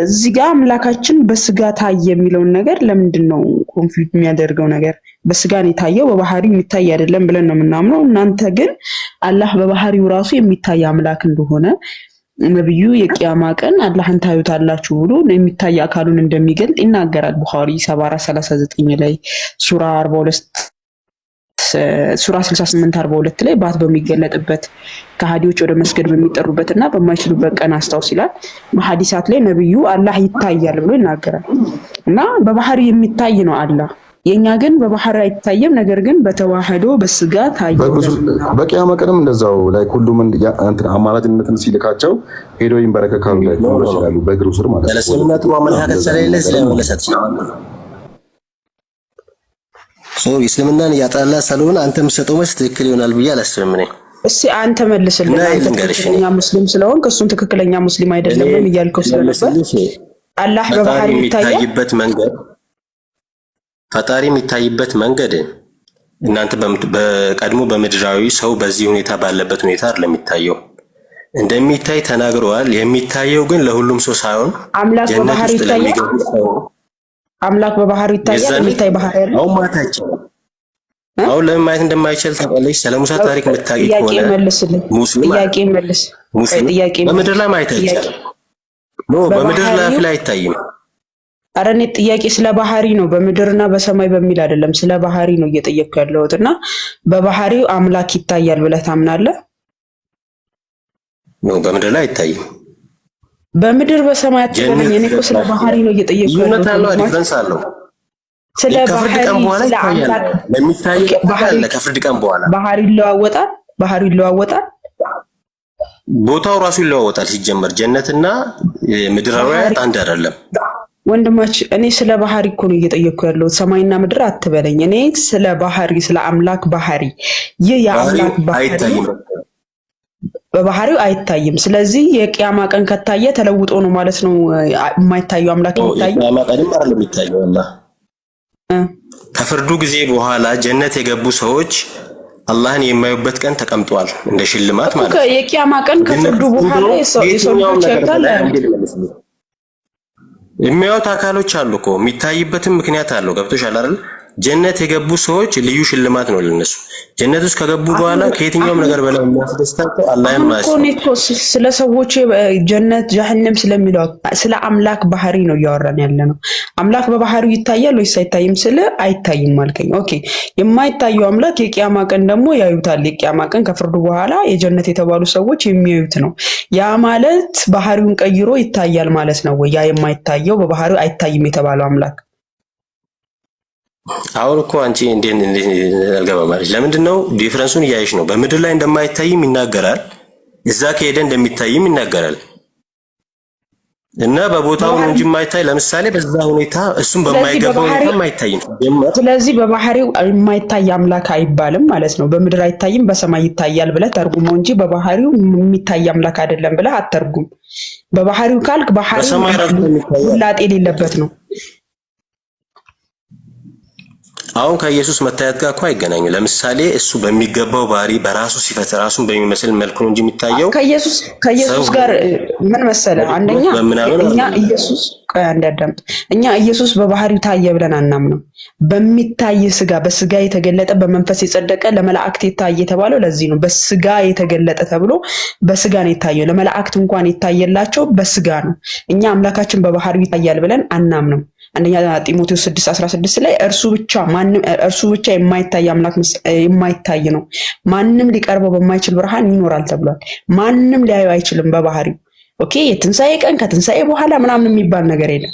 Speaker 7: እዚህ ጋር አምላካችን በስጋ ታየ የሚለውን ነገር ለምንድን ነው ኮንፊውዝ የሚያደርገው ነገር? በስጋ ነው የታየው በባህሪው የሚታይ አይደለም ብለን ነው የምናምነው። እናንተ ግን አላህ በባህሪው ራሱ የሚታይ አምላክ እንደሆነ ነብዩ የቂያማ ቀን አላህን ታዩታላችሁ ብሎ የሚታይ አካሉን እንደሚገልጥ ይናገራል። ቡኻሪ 74:39 ላይ ሱራ 42 ሱራ 68:42 ላይ ባት በሚገለጥበት ከሃዲዎች ወደ መስገድ በሚጠሩበትና በማይችሉበት ቀን አስታውስ ይላል። በሐዲሳት ላይ ነብዩ አላህ ይታያል ብሎ ይናገራል እና በባህሪው የሚታይ ነው አላህ። የኛ ግን በባህሪው አይታየም፣ ነገር ግን በተዋህዶ በስጋ ታየ።
Speaker 1: በቂያማ ቀንም እንደዛው ላይ ሁሉም እንትን አማላጅነትን ሲልካቸው ሄዶ ይንበረከካሉ ላይ ይችላሉ በእግሩ ስር ማለት ነው።
Speaker 2: ለሰውነቱ አመለካከት ስለሌለ ስለመለሰት እስልምናን እያጣላ ስለሆነ አንተ የምትሰጠው መልስ ትክክል ይሆናል ብዬ አላስብም። እኔ
Speaker 7: እስኪ አንተ መልስልኝ። አንተ ትክክለኛ ሙስሊም ስለሆንክ እሱም ትክክለኛ ሙስሊም አይደለም እያልከው ስለነበር አላህ በባህሪው የሚታይበት መንገድ ፈጣሪ የሚታይበት መንገድ እናንተ በቀድሞ በምድራዊ ሰው በዚህ ሁኔታ ባለበት ሁኔታ አይደለም የሚታየው። እንደሚታይ ተናግረዋል። የሚታየው ግን ለሁሉም ሰው ሳይሆን አምላክ በባህሪው ይታያል። አምላክ በባህሪው ይታያል። የሚታይ ባህሪ አይደለም።
Speaker 2: አሁን ማታ ይቻላል። አሁን ለምን ማየት እንደማይችል ታውቃለች? ስለ ሙሳ ታሪክ የምታውቂ ከሆነ
Speaker 7: ጥያቄ መልስ።
Speaker 2: በምድር ላይ ማየት አይቻልም። በምድር ላይ አይታይም።
Speaker 7: ኧረ እኔ ጥያቄ ስለ ባህሪ ነው፣ በምድርና በሰማይ በሚል አይደለም። ስለ ባህሪ ነው እየጠየቅኩ ያለሁት እና በባህሪው አምላክ ይታያል ብለህ ታምናለህ?
Speaker 2: በምድር ላይ አይታይም።
Speaker 7: በምድር በሰማይ አትበለኝ። እኔ እኮ ስለ ባህሪ ነው እየጠየቅኩ ያለሁት።
Speaker 2: ዲፍረንስ አለው።
Speaker 7: ስለ ባህሪ
Speaker 2: ከፍርድ ቀን በኋላ
Speaker 7: ባህሪ ይለዋወጣል።
Speaker 2: ቦታው ራሱ ይለዋወጣል። ሲጀመር ጀነትና ምድራዊ አንድ አይደለም።
Speaker 7: ወንድማች እኔ ስለ ባህሪ እኮ ነው እየጠየቅኩ ያለሁት። ሰማይና ምድር አትበለኝ። እኔ ስለ ባህሪ ስለ አምላክ ባህሪ ይህ የአምላክ ባህሪ በባህሪው አይታይም። ስለዚህ የቂያማ ቀን ከታየ ተለውጦ ነው ማለት ነው የማይታየው አምላክ የሚታየው።
Speaker 2: የቂያማ ቀንም አይደለም የሚታየው አላህ ከፍርዱ ጊዜ በኋላ ጀነት የገቡ ሰዎች አላህን የማዩበት ቀን ተቀምጧል እንደ ሽልማት ማለት ነው።
Speaker 7: የቂያማ ቀን ከፍርዱ በኋላ የሰው ልጆች ያዩታል።
Speaker 2: የሚያዩት አካሎች አሉ እኮ የሚታይበትም ምክንያት አለው። ገብቶሻል አይደል? ጀነት የገቡ ሰዎች ልዩ ሽልማት ነው ለነሱ። ጀነት ውስጥ ከገቡ በኋላ ከየትኛውም ነገር በላይ የሚያስደስታቸው አላህን ማየት።
Speaker 7: ስለ ሰዎች ጀነት ጀሃነም ስለሚለው ስለ አምላክ ባህሪ ነው እያወራን ያለ ነው። አምላክ በባህሪው ይታያል ወይስ አይታይም? ስለ አይታይም አልከኝ። ኦኬ የማይታየው አምላክ የቂያማ ቀን ደግሞ ያዩታል። የቂያማ ቀን ከፍርዱ በኋላ የጀነት የተባሉ ሰዎች የሚያዩት ነው። ያ ማለት ባህሪውን ቀይሮ ይታያል ማለት ነው ወይ? ያ የማይታየው በባህሪው አይታይም የተባለው አምላክ
Speaker 2: አሁን እኮ አንቺ እንዴት አልገባም ማለት ለምንድን ነው? ዲፍረንሱን እያየሽ ነው። በምድር ላይ እንደማይታይም ይናገራል፣ እዛ ከሄደ እንደሚታይም ይናገራል። እና በቦታው ነው እንጂ የማይታይ ለምሳሌ በዛ ሁኔታ እሱም በማይገባው ሁኔታ የማይታይ ነው።
Speaker 7: ስለዚህ በባህሪው የማይታይ አምላክ አይባልም ማለት ነው። በምድር አይታይም በሰማይ ይታያል ብለህ ተርጉመው እንጂ በባህሪው የሚታይ አምላክ አይደለም ብለህ አትተርጉም። በባህሪው ካልክ ባህሪው ውላጤ የሌለበት ነው።
Speaker 2: አሁን ከኢየሱስ መታየት ጋር እኮ አይገናኙ። ለምሳሌ እሱ በሚገባው ባህሪ በራሱ ሲፈጥ ራሱን በሚመስል መልኩ ነው እንጂ የሚታየው
Speaker 7: ከኢየሱስ ጋር ምን መሰለህ፣ አንደኛ እኛ ኢየሱስ በባህሪው ታየ ብለን አናምነው። በሚታይ ስጋ በስጋ የተገለጠ በመንፈስ የጸደቀ ለመላእክት የታየ የተባለው ለዚህ ነው። በስጋ የተገለጠ ተብሎ በስጋ ነው የታየው። ለመላእክት እንኳን የታየላቸው በስጋ ነው። እኛ አምላካችን በባህሪው ይታያል ብለን አናምነው። አንደኛ ጢሞቴዎስ 6:16 ላይ እርሱ ብቻ የማይታይ አምላክ የማይታይ ነው። ማንም ሊቀርበው በማይችል ብርሃን ይኖራል ተብሏል። ማንም ሊያዩ አይችልም በባህሪው። ኦኬ የትንሣኤ ቀን ከትንሣኤ በኋላ ምናምን የሚባል ነገር የለም።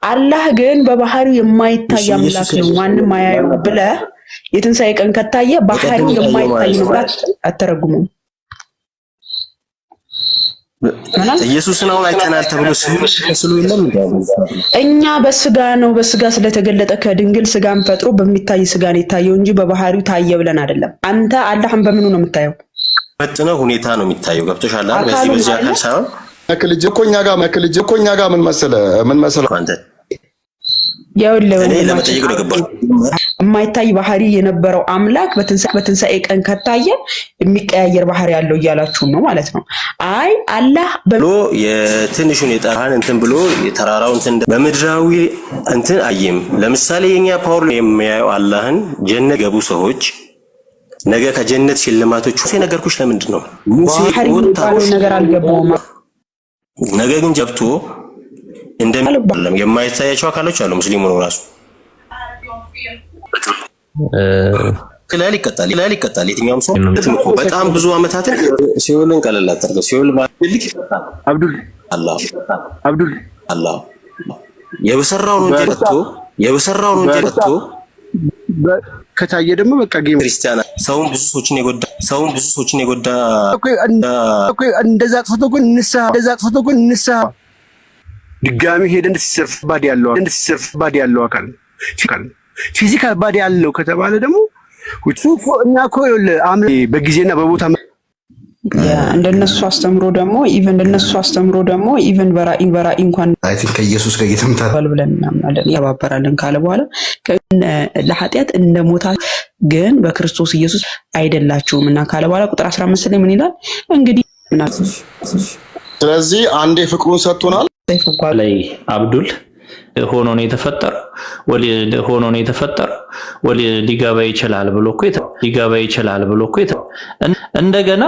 Speaker 7: አላህ ግን በባህሪው የማይታይ አምላክ ነው፣ ማንም አያየው ብለህ የትንሣኤ ቀን ከታየ ባህሪው የማይታይ ነው ብለህ አትተረጉሙም።
Speaker 2: ኢየሱስን አሁን አይተናል ተብሎ ሲሉ የለም
Speaker 7: እኛ በስጋ ስለተገለጠ ከድንግል ስጋን ፈጥሮ በሚታይ ስጋ ነው የታየው እንጂ በባህሪው ታየ ብለን አይደለም። አንተ አላህን በምኑ ነው የምታየው?
Speaker 2: በጥነው ሁኔታ ነው የሚታየው። ገብቶሻል አይደል? በዚህ አካል ሳይሆን
Speaker 1: መክልጅ እኮ እኛ ጋር ምን መሰለ አንተ
Speaker 2: እኔ ለመጠየቅ ነው ገባሁ።
Speaker 7: የማይታይ ባህሪ የነበረው አምላክ በትንሣኤ ቀን ከታየ የሚቀያየር ባህሪ ያለው እያላችሁ ነው ማለት ነው። አይ አላህ
Speaker 2: ብሎ የትንሹን የጠራን እንትን ብሎ የተራራው እንትን በምድራዊ እንትን አየም። ለምሳሌ የኛ ፓውል የሚያየው አላህን ጀነት ገቡ ሰዎች ነገ ከጀነት ሽልማቶች ነገርኩሽ። ለምንድን ነው ሙሴ ወጣው
Speaker 7: ነገር አልገባውም።
Speaker 2: ነገ ግን ጀብቶ እንደማለም የማይታያቸው አካሎች አሉ። ሙስሊሙ ነው ራሱ ይላል ይቀጣል። የትኛውም ሰው በጣም ብዙ አመታትን ሲኦልን ቀለል አድርገው ሲኦል ማለት አላህ የበሰራውን ወንጀል ቀጥቶ
Speaker 4: ከታየ ደግሞ በቃ ጌም
Speaker 2: ክርስቲያን ሰውን ብዙ ሰዎችን የጎዳ
Speaker 4: እንደዛ አጥፍቶ ግን ንስሐ ድጋሚ ሄደን ሲሰርፍ ባዲ ያለው አካል ፊዚካል ባዲ ያለው ከተባለ ደግሞ እኛ እኮ በጊዜና በቦታ
Speaker 7: እንደነሱ አስተምሮ ደግሞ ኢቨን በራእይ እንኳን
Speaker 9: አይ ቲንክ ከኢየሱስ ጋር እየተመታተል
Speaker 7: ብለን እናምናለን ያባበራለን ካለ በኋላ ለኃጢአት እንደሞታ ግን በክርስቶስ ኢየሱስ አይደላችሁም እና ካለ በኋላ ቁጥር 15 ላይ ምን ይላል እንግዲህ
Speaker 1: ስለዚህ አንዴ ፍቅሩን ሰጥቶናል
Speaker 3: ላይ አብዱል ሆኖ ነው የተፈጠረው ሊገባ ይችላል ብሎ እኮ እንደገና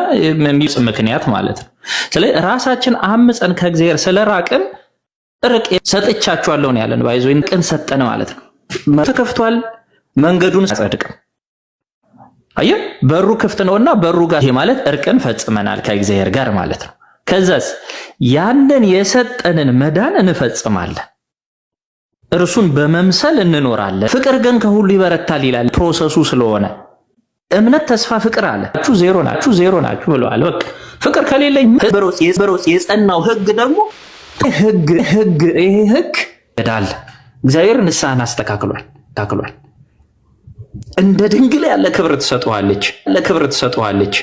Speaker 3: ምክንያት ማለት ነው። ስለዚህ ራሳችን አምፀን ከእግዚአብሔር ስለራቅን ርቅ ሰጥቻችኋለሁ ነው ያለን። ባይዞ ቅን ሰጠን ማለት ነው። ተከፍቷል፣ መንገዱን አጸድቅም። አየህ በሩ ክፍት ነውና በሩ ጋር ይሄ ማለት እርቅን ፈጽመናል ከእግዚአብሔር ጋር ማለት ነው። ከዛስ ያንን የሰጠንን መዳን እንፈጽማለን፣ እርሱን በመምሰል እንኖራለን። ፍቅር ግን ከሁሉ ይበረታል ይላል። ፕሮሰሱ ስለሆነ እምነት፣ ተስፋ፣ ፍቅር አለ። ዜሮ ናችሁ ብለዋል። በቃ ፍቅር ከሌለኝ በሮጽ የጸናው ህግ ደግሞ ይሄ ህግ ይዳል። እግዚአብሔር ንስሐን አስተካክሏል። እንደ ድንግል ያለ ክብር ትሰጠዋለች።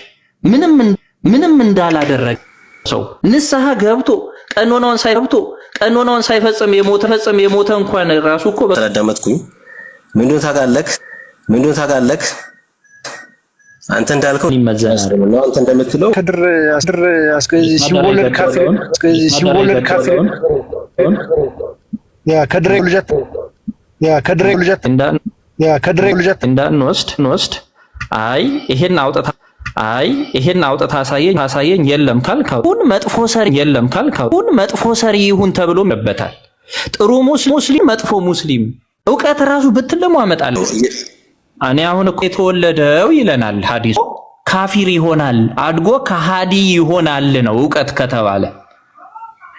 Speaker 3: ምንም እንዳላደረገ ሰው ንስሐ ገብቶ ቀኖናውን ሳይፈጽም የሞተ እንኳን ራሱ እኮ
Speaker 2: ተዳመጥኩኝ። ምንድነው ታውቃለህ? አንተ እንዳልከው
Speaker 3: ይመዘናል
Speaker 2: ነው። አንተ እንደምትለው
Speaker 4: ከድር ሲወለድ ካፌ ከድሬ ልጀት
Speaker 3: እንዳንወስድ ይሄን አውጥታ አሳየኝ የለም ካልካውን መጥፎ ሰሪ ይሁን ተብሎ ይበታል። ጥሩ ሙስሊም መጥፎ ሙስሊም ዕውቀት ራሱ ብትለሙ አመጣለሁ። እኔ አሁን እኮ የተወለደው ይለናል ሐዲሱ ካፊር ይሆናል አድጎ ከሃዲ ይሆናል ነው ዕውቀት ከተባለ።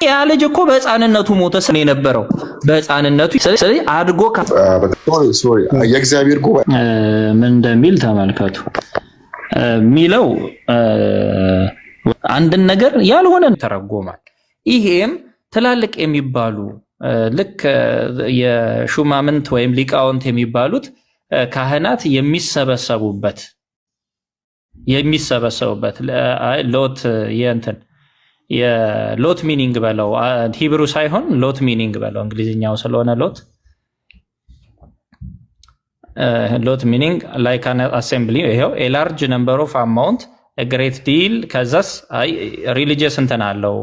Speaker 3: ያ ልጅ እኮ በሕፃንነቱ ሞተ ስለ የነበረው በሕፃንነቱ ስለዚህ አድጎ
Speaker 1: የእግዚአብሔር ጉባኤ
Speaker 3: ምን እንደሚል ተመልከቱ። ሚለው አንድን ነገር ያልሆነን ተረጎማል። ይሄም ትላልቅ የሚባሉ ልክ የሹማምንት ወይም ሊቃውንት የሚባሉት ካህናት የሚሰበሰቡበት ሎት የእንትን የሎት ሚኒንግ በለው ሂብሩ ሳይሆን ሎት ሚኒንግ በለው እንግሊዝኛው ስለሆነ ሎት ሚኒንግ ላይክ አን አሴምብሊ ይሄው ኤ ላርጅ ነምበር ኦፍ አማውንት ግሬት ዲል ከዛስ ሪሊጂየስ እንትን አለው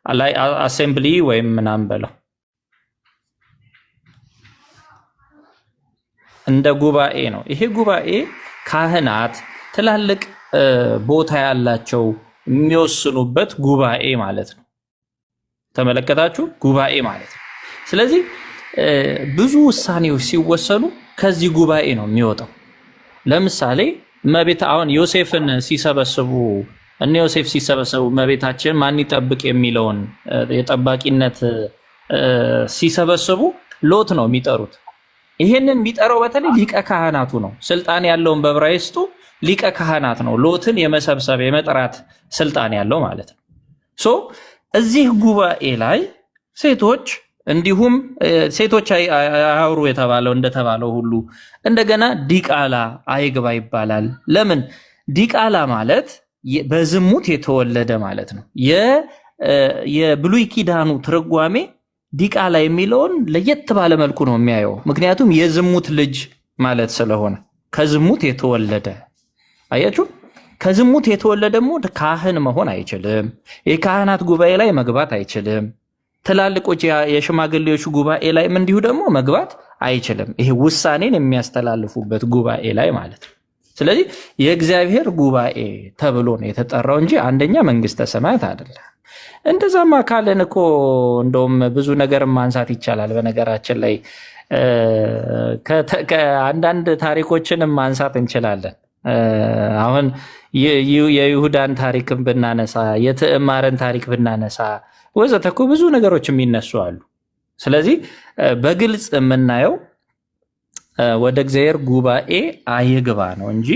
Speaker 3: ላይ አሴምብሊ ወይም ምናምን በለው እንደ ጉባኤ ነው። ይሄ ጉባኤ ካህናት ትላልቅ ቦታ ያላቸው የሚወስኑበት ጉባኤ ማለት ነው። ተመለከታችሁ? ጉባኤ ማለት ነው። ስለዚህ ብዙ ውሳኔዎች ሲወሰኑ ከዚህ ጉባኤ ነው የሚወጣው። ለምሳሌ እመቤት አሁን ዮሴፍን ሲሰበስቡ ዮሴፍ ሲሰበሰቡ እመቤታችን ማን ይጠብቅ የሚለውን የጠባቂነት ሲሰበስቡ ሎት ነው የሚጠሩት። ይሄንን የሚጠራው በተለይ ሊቀ ካህናቱ ነው። ስልጣን ያለውን በዕብራይስጡ ሊቀ ካህናት ነው። ሎትን የመሰብሰብ የመጥራት ስልጣን ያለው ማለት ነው። ሶ እዚህ ጉባኤ ላይ ሴቶች እንዲሁም ሴቶች አያውሩ የተባለው እንደተባለው ሁሉ እንደገና ዲቃላ አይግባ ይባላል። ለምን? ዲቃላ ማለት በዝሙት የተወለደ ማለት ነው። የብሉይ ኪዳኑ ትርጓሜ ዲቃላ የሚለውን ለየት ባለ መልኩ ነው የሚያየው። ምክንያቱም የዝሙት ልጅ ማለት ስለሆነ ከዝሙት የተወለደ አያችሁ። ከዝሙት የተወለደ ደግሞ ካህን መሆን አይችልም። የካህናት ጉባኤ ላይ መግባት አይችልም። ትላልቆች የሽማግሌዎች ጉባኤ ላይም እንዲሁ ደግሞ መግባት አይችልም። ይሄ ውሳኔን የሚያስተላልፉበት ጉባኤ ላይ ማለት ነው። ስለዚህ የእግዚአብሔር ጉባኤ ተብሎ ነው የተጠራው እንጂ አንደኛ መንግስተ ሰማያት አይደለም። እንደዛማ ካለን እኮ እንደውም ብዙ ነገር ማንሳት ይቻላል። በነገራችን ላይ ከአንዳንድ ታሪኮችንም ማንሳት እንችላለን። አሁን የይሁዳን ታሪክን ብናነሳ፣ የትዕማርን ታሪክ ብናነሳ ወዘተ እኮ ብዙ ነገሮች የሚነሱ አሉ። ስለዚህ በግልጽ የምናየው ወደ እግዚአብሔር ጉባኤ አይግባ ነው እንጂ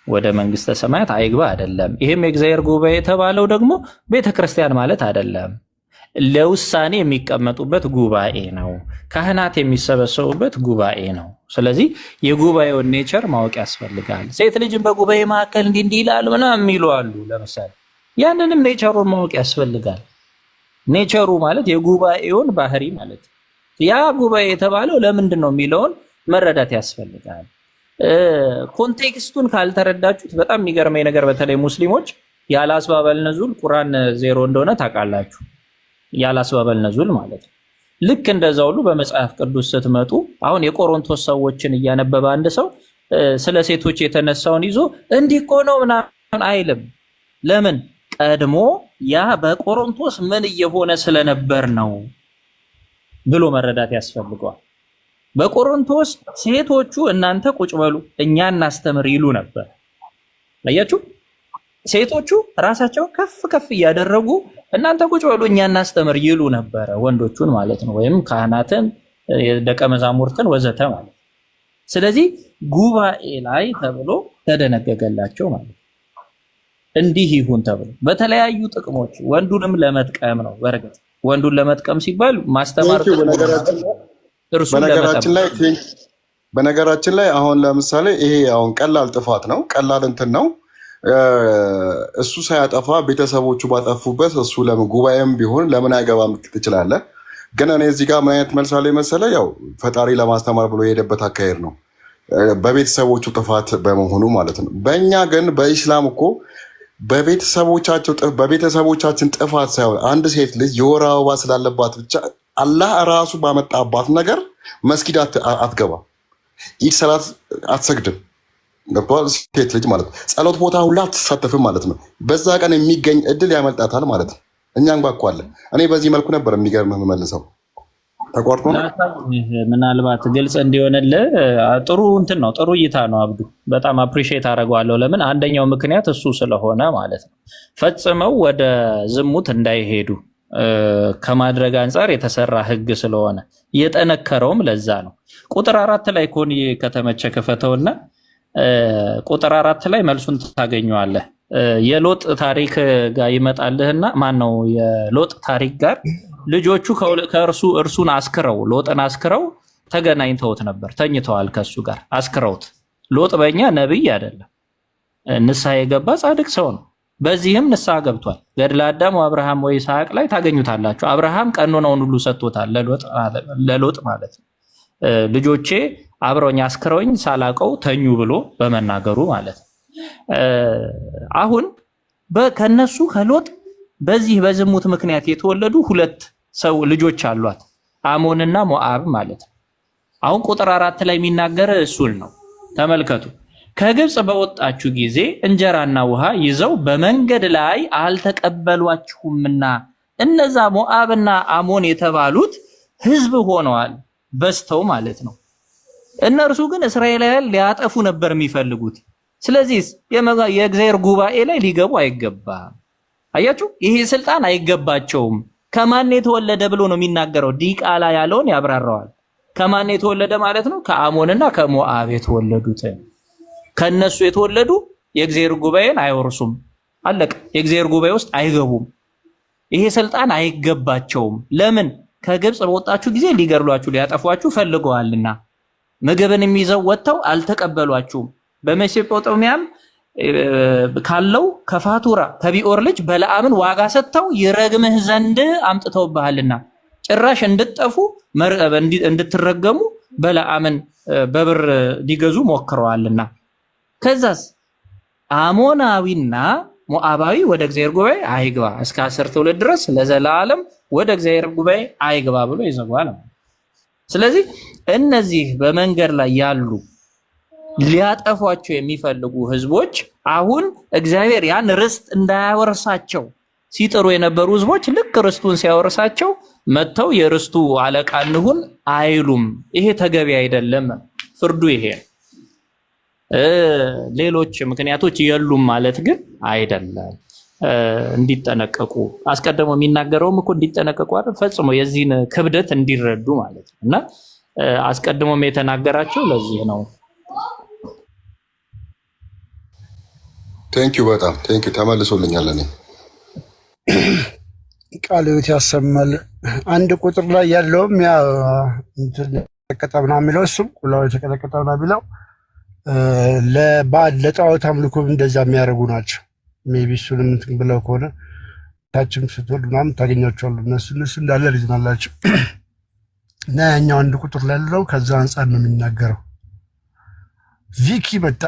Speaker 3: ወደ መንግስተ ሰማያት አይግባ አይደለም። ይሄም የእግዚአብሔር ጉባኤ የተባለው ደግሞ ቤተክርስቲያን ማለት አይደለም። ለውሳኔ የሚቀመጡበት ጉባኤ ነው። ካህናት የሚሰበሰቡበት ጉባኤ ነው። ስለዚህ የጉባኤውን ኔቸር ማወቅ ያስፈልጋል። ሴት ልጅን በጉባኤ መካከል እንዲህ ይላል ምናምን የሚሉ አሉ። ለምሳሌ ያንንም ኔቸሩን ማወቅ ያስፈልጋል። ኔቸሩ ማለት የጉባኤውን ባህሪ ማለት ያ ጉባኤ የተባለው ለምንድን ነው የሚለውን መረዳት ያስፈልጋል። ኮንቴክስቱን ካልተረዳችሁት በጣም የሚገርመኝ ነገር በተለይ ሙስሊሞች ያለ አስባብ አልነዙል ቁርአን 0 እንደሆነ ታውቃላችሁ። ያለ አስባብ አልነዙል ማለት ነው። ልክ እንደዛ ሁሉ በመጽሐፍ ቅዱስ ስትመጡ አሁን የቆሮንቶስ ሰዎችን እያነበበ አንድ ሰው ስለ ሴቶች የተነሳውን ይዞ እንዲህ እኮ ነው ምናምን አይልም። ለምን? ቀድሞ ያ በቆሮንቶስ ምን እየሆነ ስለነበር ነው ብሎ መረዳት ያስፈልገዋል። በቆሮንቶስ ሴቶቹ እናንተ ቁጭ በሉ እኛ እናስተምር ይሉ ነበር። አያችሁ? ሴቶቹ ራሳቸው ከፍ ከፍ እያደረጉ እናንተ ቁጭ በሉ እኛ እናስተምር ይሉ ነበረ፣ ወንዶቹን ማለት ነው፣ ወይም ካህናትን፣ ደቀ መዛሙርትን ወዘተ ማለት ነው። ስለዚህ ጉባኤ ላይ ተብሎ ተደነገገላቸው ማለት ነው። እንዲህ ይሁን ተብሎ በተለያዩ ጥቅሞች ወንዱንም ለመጥቀም ነው። በርግጥ ወንዱን ለመጥቀም ሲባል ማስተማር
Speaker 1: በነገራችን ላይ አሁን ለምሳሌ ይሄ አሁን ቀላል ጥፋት ነው፣ ቀላል እንትን ነው። እሱ ሳያጠፋ ቤተሰቦቹ ባጠፉበት እሱ ለምን ጉባኤም ቢሆን ለምን አይገባም ትችላለህ። ግን እኔ እዚህ ጋር ምን አይነት መልሳሌ መሰለ፣ ያው ፈጣሪ ለማስተማር ብሎ የሄደበት አካሄድ ነው በቤተሰቦቹ ጥፋት በመሆኑ ማለት ነው። በእኛ ግን በኢስላም እኮ በቤተሰቦቻችን ጥፋት ሳይሆን አንድ ሴት ልጅ የወር አበባ ስላለባት ብቻ አላህ ራሱ ባመጣባት ነገር መስጊድ አትገባም፣ ኢድ ሰላት አትሰግድም። ገብቶሃል? ሴት ልጅ ማለት ነው ጸሎት ቦታ ሁላ አትሳተፍም ማለት ነው። በዛ ቀን የሚገኝ እድል ያመልጣታል ማለት ነው። እኛ እንጓጓለን። እኔ በዚህ መልኩ ነበር የሚገርምህ የምመልሰው። ተቋርጦ
Speaker 3: ምናልባት ግልጽ እንዲሆንልህ ጥሩ እንትን ነው፣ ጥሩ እይታ ነው አብዱ። በጣም አፕሪሺየት አደርገዋለሁ። ለምን? አንደኛው ምክንያት እሱ ስለሆነ ማለት ነው። ፈጽመው ወደ ዝሙት እንዳይሄዱ ከማድረግ አንጻር የተሰራ ህግ ስለሆነ የጠነከረውም ለዛ ነው። ቁጥር 4 ላይ ኮን ከተመቸ ክፈተውና ቁጥር 4 ላይ መልሱን ታገኘዋለህ። የሎጥ ታሪክ ጋር ይመጣልህና ማን ነው የሎጥ ታሪክ ጋር ልጆቹ እርሱን አስክረው ሎጥን አስክረው ተገናኝተውት ነበር። ተኝተዋል ከሱ ጋር አስክረውት። ሎጥ በእኛ ነብይ አይደለም፣ ንስሐ የገባ ጻድቅ ሰው ነው። በዚህም ንስሐ ገብቷል። ገድለ አዳም ወአብርሃም ወይስሐቅ ላይ ታገኙታላችሁ። አብርሃም ቀኖናውን ሁሉ ሰጥቶታል ለሎጥ ማለት ነው። ልጆቼ አብረውኝ አስክረውኝ ሳላቀው ተኙ ብሎ በመናገሩ ማለት ነው። አሁን ከነሱ ከሎጥ በዚህ በዝሙት ምክንያት የተወለዱ 2 ሰው ልጆች አሏት፣ አሞንና ሞአብ ማለት ነው። አሁን ቁጥር 4 ላይ የሚናገር እሱን ነው። ተመልከቱ። ከግብፅ በወጣችሁ ጊዜ እንጀራና ውሃ ይዘው በመንገድ ላይ አልተቀበሏችሁምና እነዛ ሞአብና አሞን የተባሉት ሕዝብ ሆነዋል፣ በዝተው ማለት ነው። እነርሱ ግን እስራኤላውያን ሊያጠፉ ነበር የሚፈልጉት። ስለዚህ የእግዚአብሔር ጉባኤ ላይ ሊገቡ አይገባም። አያችሁ፣ ይሄ ስልጣን አይገባቸውም። ከማን የተወለደ ብሎ ነው የሚናገረው? ዲቃላ ያለውን ያብራራዋል። ከማን የተወለደ ማለት ነው? ከአሞንና ከሞአብ የተወለዱት። ከነሱ የተወለዱ የእግዚአብሔር ጉባኤን አይወርሱም። አለቀ። የእግዚአብሔር ጉባኤ ውስጥ አይገቡም። ይሄ ስልጣን አይገባቸውም። ለምን? ከግብፅ በወጣችሁ ጊዜ ሊገድሏችሁ ሊያጠፏችሁ ፈልገዋልና ምግብን የሚይዘው ወጥተው አልተቀበሏችሁም። በሜሶጶጣሚያም ካለው ከፋቱራ ከቢኦር ልጅ በለዓምን ዋጋ ሰጥተው ይረግምህ ዘንድ አምጥተውብሃልና ጭራሽ እንድትጠፉ እንድትረገሙ በለዓምን በብር ሊገዙ ሞክረዋልና። ከዛስ አሞናዊና ሞአባዊ ወደ እግዚአብሔር ጉባኤ አይግባ እስከ 10 ትውልድ ድረስ ለዘላለም ወደ እግዚአብሔር ጉባኤ አይግባ ብሎ ይዘጋዋል። ስለዚህ እነዚህ በመንገድ ላይ ያሉ ሊያጠፏቸው የሚፈልጉ ህዝቦች አሁን እግዚአብሔር ያን ርስት እንዳያወርሳቸው ሲጥሩ የነበሩ ህዝቦች ልክ ርስቱን ሲያወርሳቸው መጥተው የርስቱ አለቃ እንሁን አይሉም። ይሄ ተገቢ አይደለም። ፍርዱ ይሄ። ሌሎች ምክንያቶች የሉም ማለት ግን አይደለም። እንዲጠነቀቁ አስቀድሞ የሚናገረውም እኮ እንዲጠነቀቁ አይደል? ፈጽሞ የዚህን ክብደት እንዲረዱ ማለት ነው። እና አስቀድሞም የተናገራቸው ለዚህ ነው።
Speaker 1: ቴንኪዩ፣ በጣም ቴንኪዩ። ተመልሶልኛል። እኔ
Speaker 4: ቃለ ሕይወት ያሰማል። 1 ቁጥር ላይ ያለውም ያ ተቀጠብና የሚለው እሱም ቁላው የተቀጠቀጠብና የሚለው ለባዕድ ለጣዖት አምልኮም እንደዛ የሚያደርጉ ናቸው። ሜቢ እሱንም እንትን ብለው ከሆነ ታችም ስትወድ ምናምን ታገኛቸዋለሁ። እነሱ እንዳለ ሪዝን አላቸው እና ያኛው 1 ቁጥር ላይ ያለው ከዛ አንጻር ነው የሚናገረው። ቪኪ መጣ።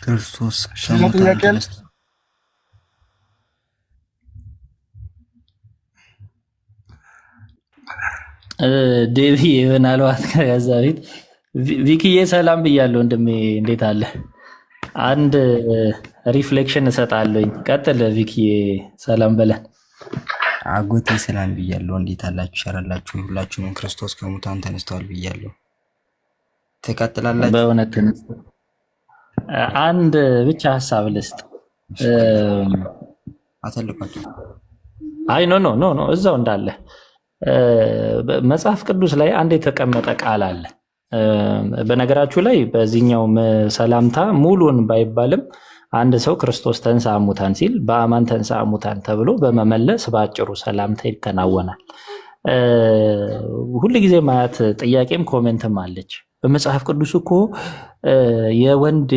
Speaker 10: ክርስቶስ
Speaker 4: ጥያቄ አለ?
Speaker 3: ዴቪ ምናልባት ከዛ ቤት ቪኪዬ ሰላም ብያለሁ ወንድሜ፣ እንዴት አለ? አንድ ሪፍሌክሽን እሰጣለሁኝ። ቀጥል ቪኪዬ፣ ሰላም በለን።
Speaker 10: አጎቴ ሰላም ብያለሁ። እንዴት አላችሁ? ሸራላችሁ? ሁላችሁም ክርስቶስ ከሙታን ተነስተዋል ብያለሁ። ትቀጥላላችሁ?
Speaker 3: በእውነት አንድ ብቻ ሀሳብ ልስጥ።
Speaker 10: አተልኳችሁ?
Speaker 3: አይ ኖ እዛው እንዳለ መጽሐፍ ቅዱስ ላይ አንድ የተቀመጠ ቃል አለ። በነገራችሁ ላይ በዚህኛው ሰላምታ ሙሉን ባይባልም አንድ ሰው ክርስቶስ ተንሥአ እሙታን ሲል በአማን ተንሥአ እሙታን ተብሎ በመመለስ በአጭሩ ሰላምታ ይከናወናል። ሁልጊዜ ማያት ጥያቄም ኮሜንትም አለች። በመጽሐፍ ቅዱስ እኮ የወንድ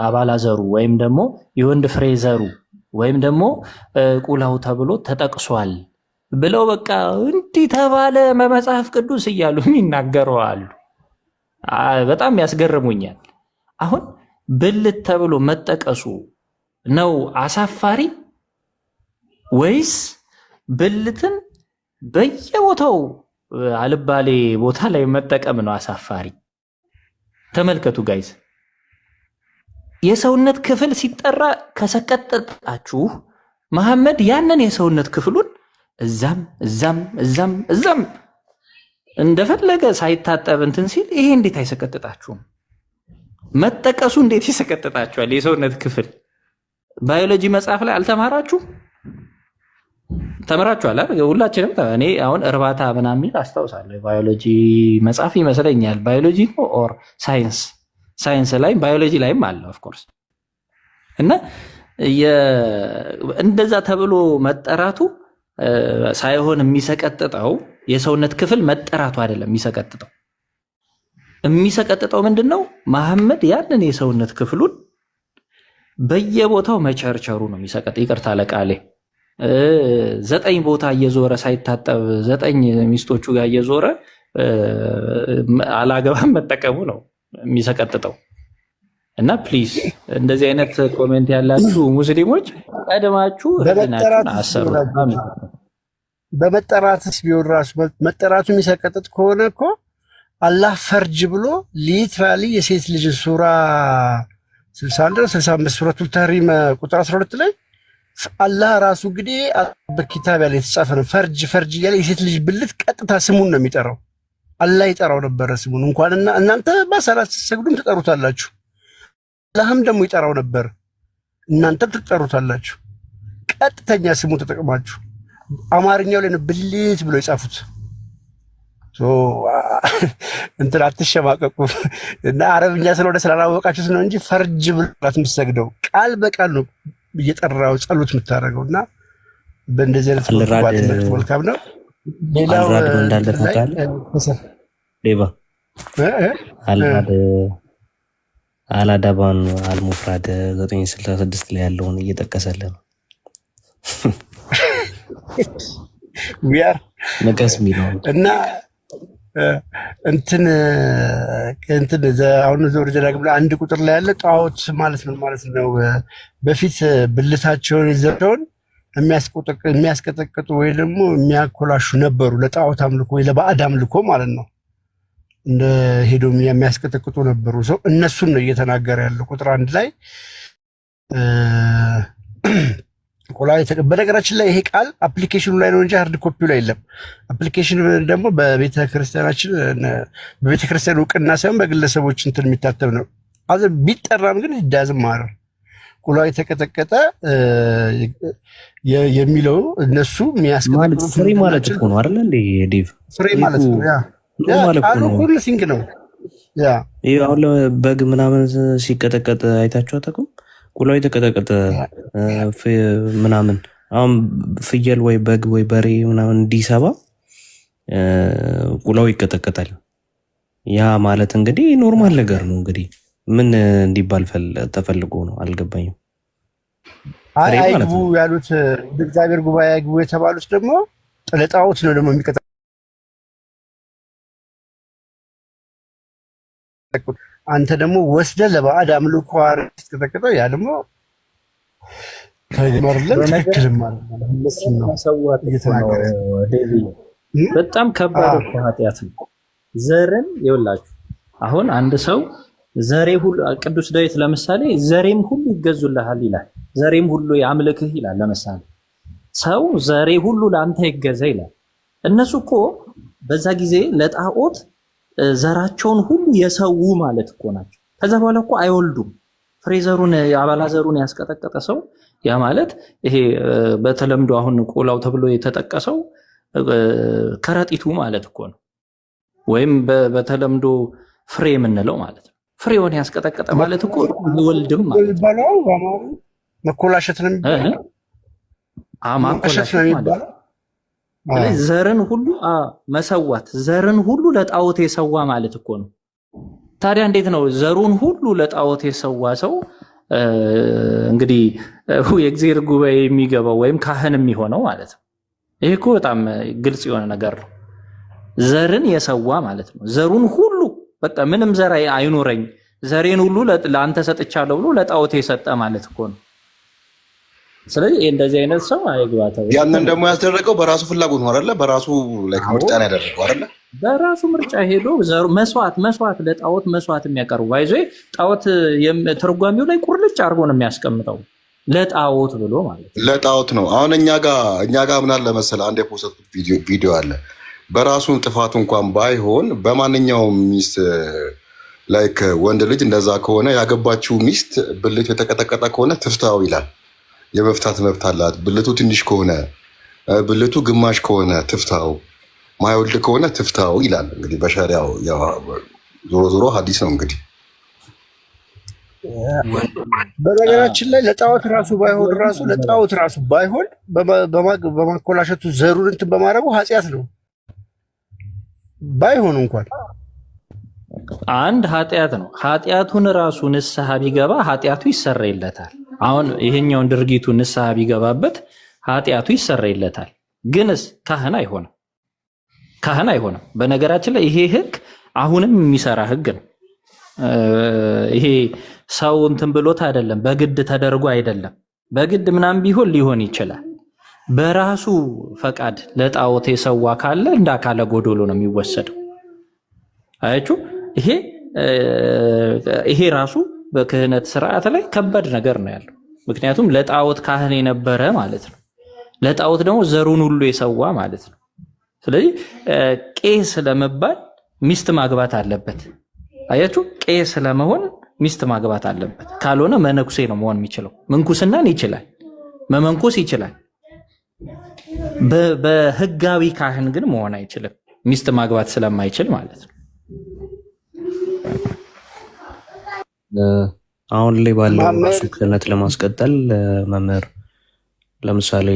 Speaker 3: አባላዘሩ ወይም ደግሞ የወንድ ፍሬ ዘሩ ወይም ደግሞ ቁላው ተብሎ ተጠቅሷል ብለው በቃ እንዲህ ተባለ በመጽሐፍ ቅዱስ እያሉ የሚናገሩ አሉ። በጣም ያስገርሙኛል። አሁን ብልት ተብሎ መጠቀሱ ነው አሳፋሪ ወይስ ብልትን በየቦታው አልባሌ ቦታ ላይ መጠቀም ነው አሳፋሪ? ተመልከቱ ጋይዝ፣ የሰውነት ክፍል ሲጠራ ከሰቀጠጣችሁ መሐመድ ያንን የሰውነት ክፍሉን እዛም እንደፈለገ ሳይታጠብ እንትን ሲል ይሄ እንዴት አይሰቀጥጣችሁም? መጠቀሱ እንዴት ይሰቀጥጣችኋል? የሰውነት ክፍል ባዮሎጂ መጽሐፍ ላይ አልተማራችሁ? ተምራችኋል አይደል? ሁላችንም እኔ አሁን እርባታ ምናምን የሚል አስታውሳለሁ። ባዮሎጂ መጽሐፍ ይመስለኛል። ባዮሎጂ ነው ኦር ሳይንስ ላይ ባዮሎጂ ላይም አለ ኦፍ ኮርስ። እና እንደዛ ተብሎ መጠራቱ ሳይሆን የሚሰቀጥጠው የሰውነት ክፍል መጠራቱ አይደለም። የሚሰቀጥጠው ምንድነው? መሐመድ ያንን የሰውነት ክፍሉን በየቦታው መቸርቸሩ ነው የሚሰቀጥ። ይቅርታ ለቃሌ 9 ቦታ እየዞረ ሳይታጠብ 9 ሚስቶቹ ጋር እየዞረ አላገባም መጠቀሙ ነው የሚሰቀጥጠው። እና ፕሊዝ እንደዚህ አይነት ኮሜንት ያላችሁ ሙስሊሞች ቀድማችሁ ህሊናችሁን አሰሩ።
Speaker 4: በመጠራትስ ቢሆን ራሱ መጠራቱ የሚሰቀጥጥ ከሆነ እኮ አላህ ፈርጅ ብሎ ሊትራሊ የሴት ልጅ ሱራ 61 65 ሱረቱል ተህሪም ቁጥር 12 ላይ አላህ ራሱ እንግዲህ በኪታብ ያለ የተጻፈ ነው። ፈርጅ እያለ የሴት ልጅ ብልት ቀጥታ ስሙን ነው የሚጠራው። አላህ ይጠራው ነበረ ስሙን። እንኳንና እናንተ በሰላት ስትሰግዱም ትጠሩታላችሁ። አላህም ደግሞ ይጠራው ነበር፣ እናንተም ትጠሩታላችሁ። ቀጥተኛ ስሙን ተጠቅማችሁ አማርኛው ላይ ነው ብልት ብሎ የጻፉት። እንትን አትሸማቀቁ። እና አረብኛ ስለሆነ ስላላወቃችሁት ነው እንጂ ፈርጅ ብላት የምትሰግደው ቃል በቃል ነው እየጠራው ጸሎት የምታደርገው። እና በእንደዚህ አይነት መልካም ነው። ሌላው
Speaker 11: እንዳለ ታውቃለህ ሌባ አላዳባን አልሙፍራድ 966 ላይ ያለውን እየጠቀሰልህ ነው።
Speaker 4: ዊያር
Speaker 11: ነገስ ሚለው
Speaker 4: እና እንትን አሁን ዞር ጀራግ ብላ አንድ ቁጥር ላይ ያለ ጣዖት ማለት ነው በፊት ብልታቸውን ይዘውን የሚያስቀጠቅጡ ወይ ደግሞ የሚያኮላሹ ነበሩ፣ ለጣዖት አምልኮ ወይ ለባዕድ አምልኮ ማለት ነው። እንደ ሄዶ የሚያስቀጠቅጡ ነበሩ። ሰው እነሱን ነው እየተናገረ ያለው ቁጥር 1 ላይ በነገራችን ላይ ይሄ ቃል አፕሊኬሽኑ ላይ ነው እንጂ ሃርድ ኮፒው ላይ የለም። አፕሊኬሽኑ ደግሞ በቤተክርስቲያን እውቅና ሳይሆን በግለሰቦች እንትን የሚታተም ነው። ቢጠራም ግን ይዳዝም ማረር ቁላ የተቀጠቀጠ የሚለው እነሱ የሚያስቀጠቅጡት
Speaker 11: ፍሬ ማለት እኮ ነው አይደል እንዴ ዲቭ?
Speaker 4: ፍሬ ማለት ነው። ሁሉ ሲንግ ነው።
Speaker 11: ይሄ አሁን በግ ምናምን ሲቀጠቀጥ አይታችሁ አታውቁም? ቁላው የተቀጠቀጠ ምናምን አሁን ፍየል ወይ በግ ወይ በሬ ምናምን እንዲሰባ ቁላው ይቀጠቀጣል። ያ ማለት እንግዲህ ኖርማል ነገር ነው። እንግዲህ ምን እንዲባል ተፈልጎ ነው አልገባኝም።
Speaker 4: አይግቡ ያሉት በእግዚአብሔር ጉባኤ አይግቡ የተባሉት ደግሞ ለጣዖት ነው ደግሞ የሚቀጠ አንተ ደግሞ ወስደ ለባዕድ አምልኮ አርስተቀጠቀጠው ያ ደግሞ ከመርለም ትክክልም ማለት ነው። እየተናገረ
Speaker 3: በጣም ከባድ ኃጢአት ነው። ዘርን ይውላችሁ አሁን አንድ ሰው ዘሬ ሁሉ ቅዱስ ዳዊት ለምሳሌ ዘሬም ሁሉ ይገዙልሃል ይላል። ዘሬም ሁሉ ያምልክህ ይላል። ለምሳሌ ሰው ዘሬ ሁሉ ለአንተ ይገዛ ይላል። እነሱ እኮ በዛ ጊዜ ለጣዖት ዘራቸውን ሁሉ የሰው ማለት እኮ ናቸው። ከዛ በኋላ እኮ አይወልዱም። ፍሬዘሩን አባላዘሩን ያስቀጠቀጠ ሰው ያ ማለት ይሄ በተለምዶ አሁን ቆላው ተብሎ የተጠቀሰው ከረጢቱ ማለት እኮ ነው። ወይም በተለምዶ ፍሬ የምንለው ማለት ነው። ፍሬውን ያስቀጠቀጠ ማለት እኮ ይወልድም ማለት ነው።
Speaker 4: መኮላሸት ነው የሚባለው።
Speaker 3: ማኮላሸት ነው የሚባለው። ዘርን ሁሉ መሰዋት፣ ዘርን ሁሉ ለጣዖት የሰዋ ማለት እኮ ነው። ታዲያ እንዴት ነው ዘሩን ሁሉ ለጣዖት የሰዋ ሰው እንግዲህ የእግዚአብሔር ጉባኤ የሚገባው ወይም ካህን የሚሆነው ማለት ነው? ይሄ እኮ በጣም ግልጽ የሆነ ነገር ነው። ዘርን የሰዋ ማለት ነው። ዘሩን ሁሉ በቃ ምንም ዘር አይኖረኝ ዘሬን ሁሉ ለአንተ ሰጥቻለሁ ብሎ ለጣዖት የሰጠ ማለት እኮ ነው። ስለዚህ እንደዚህ አይነት ሰው አይግባታው።
Speaker 1: ያንን ደግሞ ያስደረገው በራሱ ፍላጎት ነው አይደለ? በራሱ ላይ ምርጫ ነው ያደረገው አይደለ?
Speaker 3: በራሱ ምርጫ ሄዶ መስዋዕት ለጣዖት መስዋዕት የሚያቀርቡ ባይዞ ጣዖት ትርጓሜው ላይ ቁርልጭ አድርጎ ነው የሚያስቀምጠው። ለጣዖት ብሎ ማለት ነው።
Speaker 1: ለጣዖት ነው። አሁን እኛ ጋር ምን አለ መሰለህ፣ አንድ የፖስተቱት ቪዲዮ አለ። በራሱ ጥፋቱ እንኳን ባይሆን በማንኛውም ሚስት ላይክ ወንድ ልጅ እንደዛ ከሆነ ያገባችው ሚስት ብልቱ የተቀጠቀጠ ከሆነ ትፍታው ይላል። የመፍታት መብት አላት። ብልቱ ትንሽ ከሆነ ብልቱ ግማሽ ከሆነ ትፍታው፣ ማይወልድ ከሆነ ትፍታው ይላል። እንግዲህ በሸሪያው ዞሮ ሀዲስ ነው እንግዲህ
Speaker 4: በነገራችን ላይ ለጣዖት ራሱ ባይሆን በማኮላሸቱ ዘሩን እንትን በማድረጉ ኃጢአት ነው። ባይሆን እንኳን
Speaker 3: አንድ ኃጢአት ነው። ኃጢአቱን ራሱ ንስሐ ቢገባ ኃጢአቱ ይሰረይለታል። አሁን ይሄኛውን ድርጊቱ ንስሐ ቢገባበት ኃጢአቱ ይሰረይለታል። ግንስ ካህን አይሆንም። በነገራችን ላይ ይሄ ህግ አሁንም የሚሰራ ህግ ነው። ይሄ ሰው እንትን ብሎት አይደለም፣ በግድ ተደርጎ አይደለም። በግድ ምናምን ቢሆን ሊሆን ይችላል። በራሱ ፈቃድ ለጣዖት የሰዋ ካለ እንደ አካለ ጎዶሎ ነው የሚወሰደው። አያችሁ፣ ይሄ ራሱ በክህነት ስርዓት ላይ ከባድ ነገር ነው ያለው። ምክንያቱም ለጣዖት ካህን የነበረ ማለት ነው። ለጣዖት ደግሞ ዘሩን ሁሉ የሰዋ ማለት ነው። ስለዚህ ቄስ ለመባል ሚስት ማግባት አለበት። አያችሁ፣ ቄስ ለመሆን ሚስት ማግባት አለበት። ካልሆነ መነኩሴ ነው መሆን የሚችለው። ምንኩስናን ይችላል፣ መመንኮስ ይችላል። በህጋዊ ካህን ግን መሆን አይችልም፣ ሚስት ማግባት ስለማይችል ማለት ነው።
Speaker 11: አሁን ላይ ባለው ራሱ ክህነት ለማስቀጠል መምህር፣ ለምሳሌ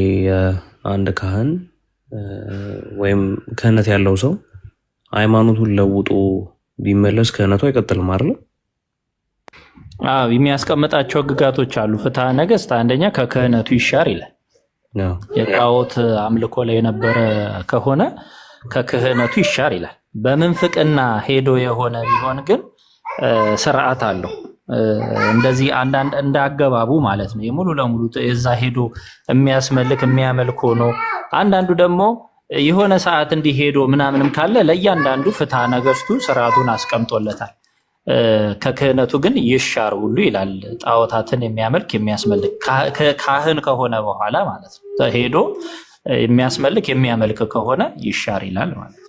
Speaker 11: አንድ ካህን ወይም ክህነት ያለው ሰው ሃይማኖቱን ለውጦ ቢመለስ ክህነቱ አይቀጥልም አይደል?
Speaker 3: የሚያስቀምጣቸው ህግጋቶች አሉ። ፍትሐ ነገሥት አንደኛ ከክህነቱ ይሻር ይላል። የጣዖት አምልኮ ላይ የነበረ ከሆነ ከክህነቱ ይሻር ይላል። በምንፍቅና ሄዶ የሆነ ቢሆን ግን ስርዓት አለው። እንደዚህ አንዳንድ እንዳገባቡ ማለት ነው። ሙሉ ለሙሉ እዛ ሄዶ የሚያስመልክ የሚያመልክ ሆኖ፣ አንዳንዱ ደግሞ የሆነ ሰዓት እንዲህ ሄዶ ምናምንም ካለ ለእያንዳንዱ ፍትሐ ነገሥቱ ስርዓቱን አስቀምጦለታል። ከክህነቱ ግን ይሻር ሁሉ ይላል። ጣዖታትን የሚያመልክ የሚያስመልክ ካህን ከሆነ በኋላ ማለት ነው ሄዶ የሚያስመልክ የሚያመልክ ከሆነ ይሻር ይላል ማለት ነው።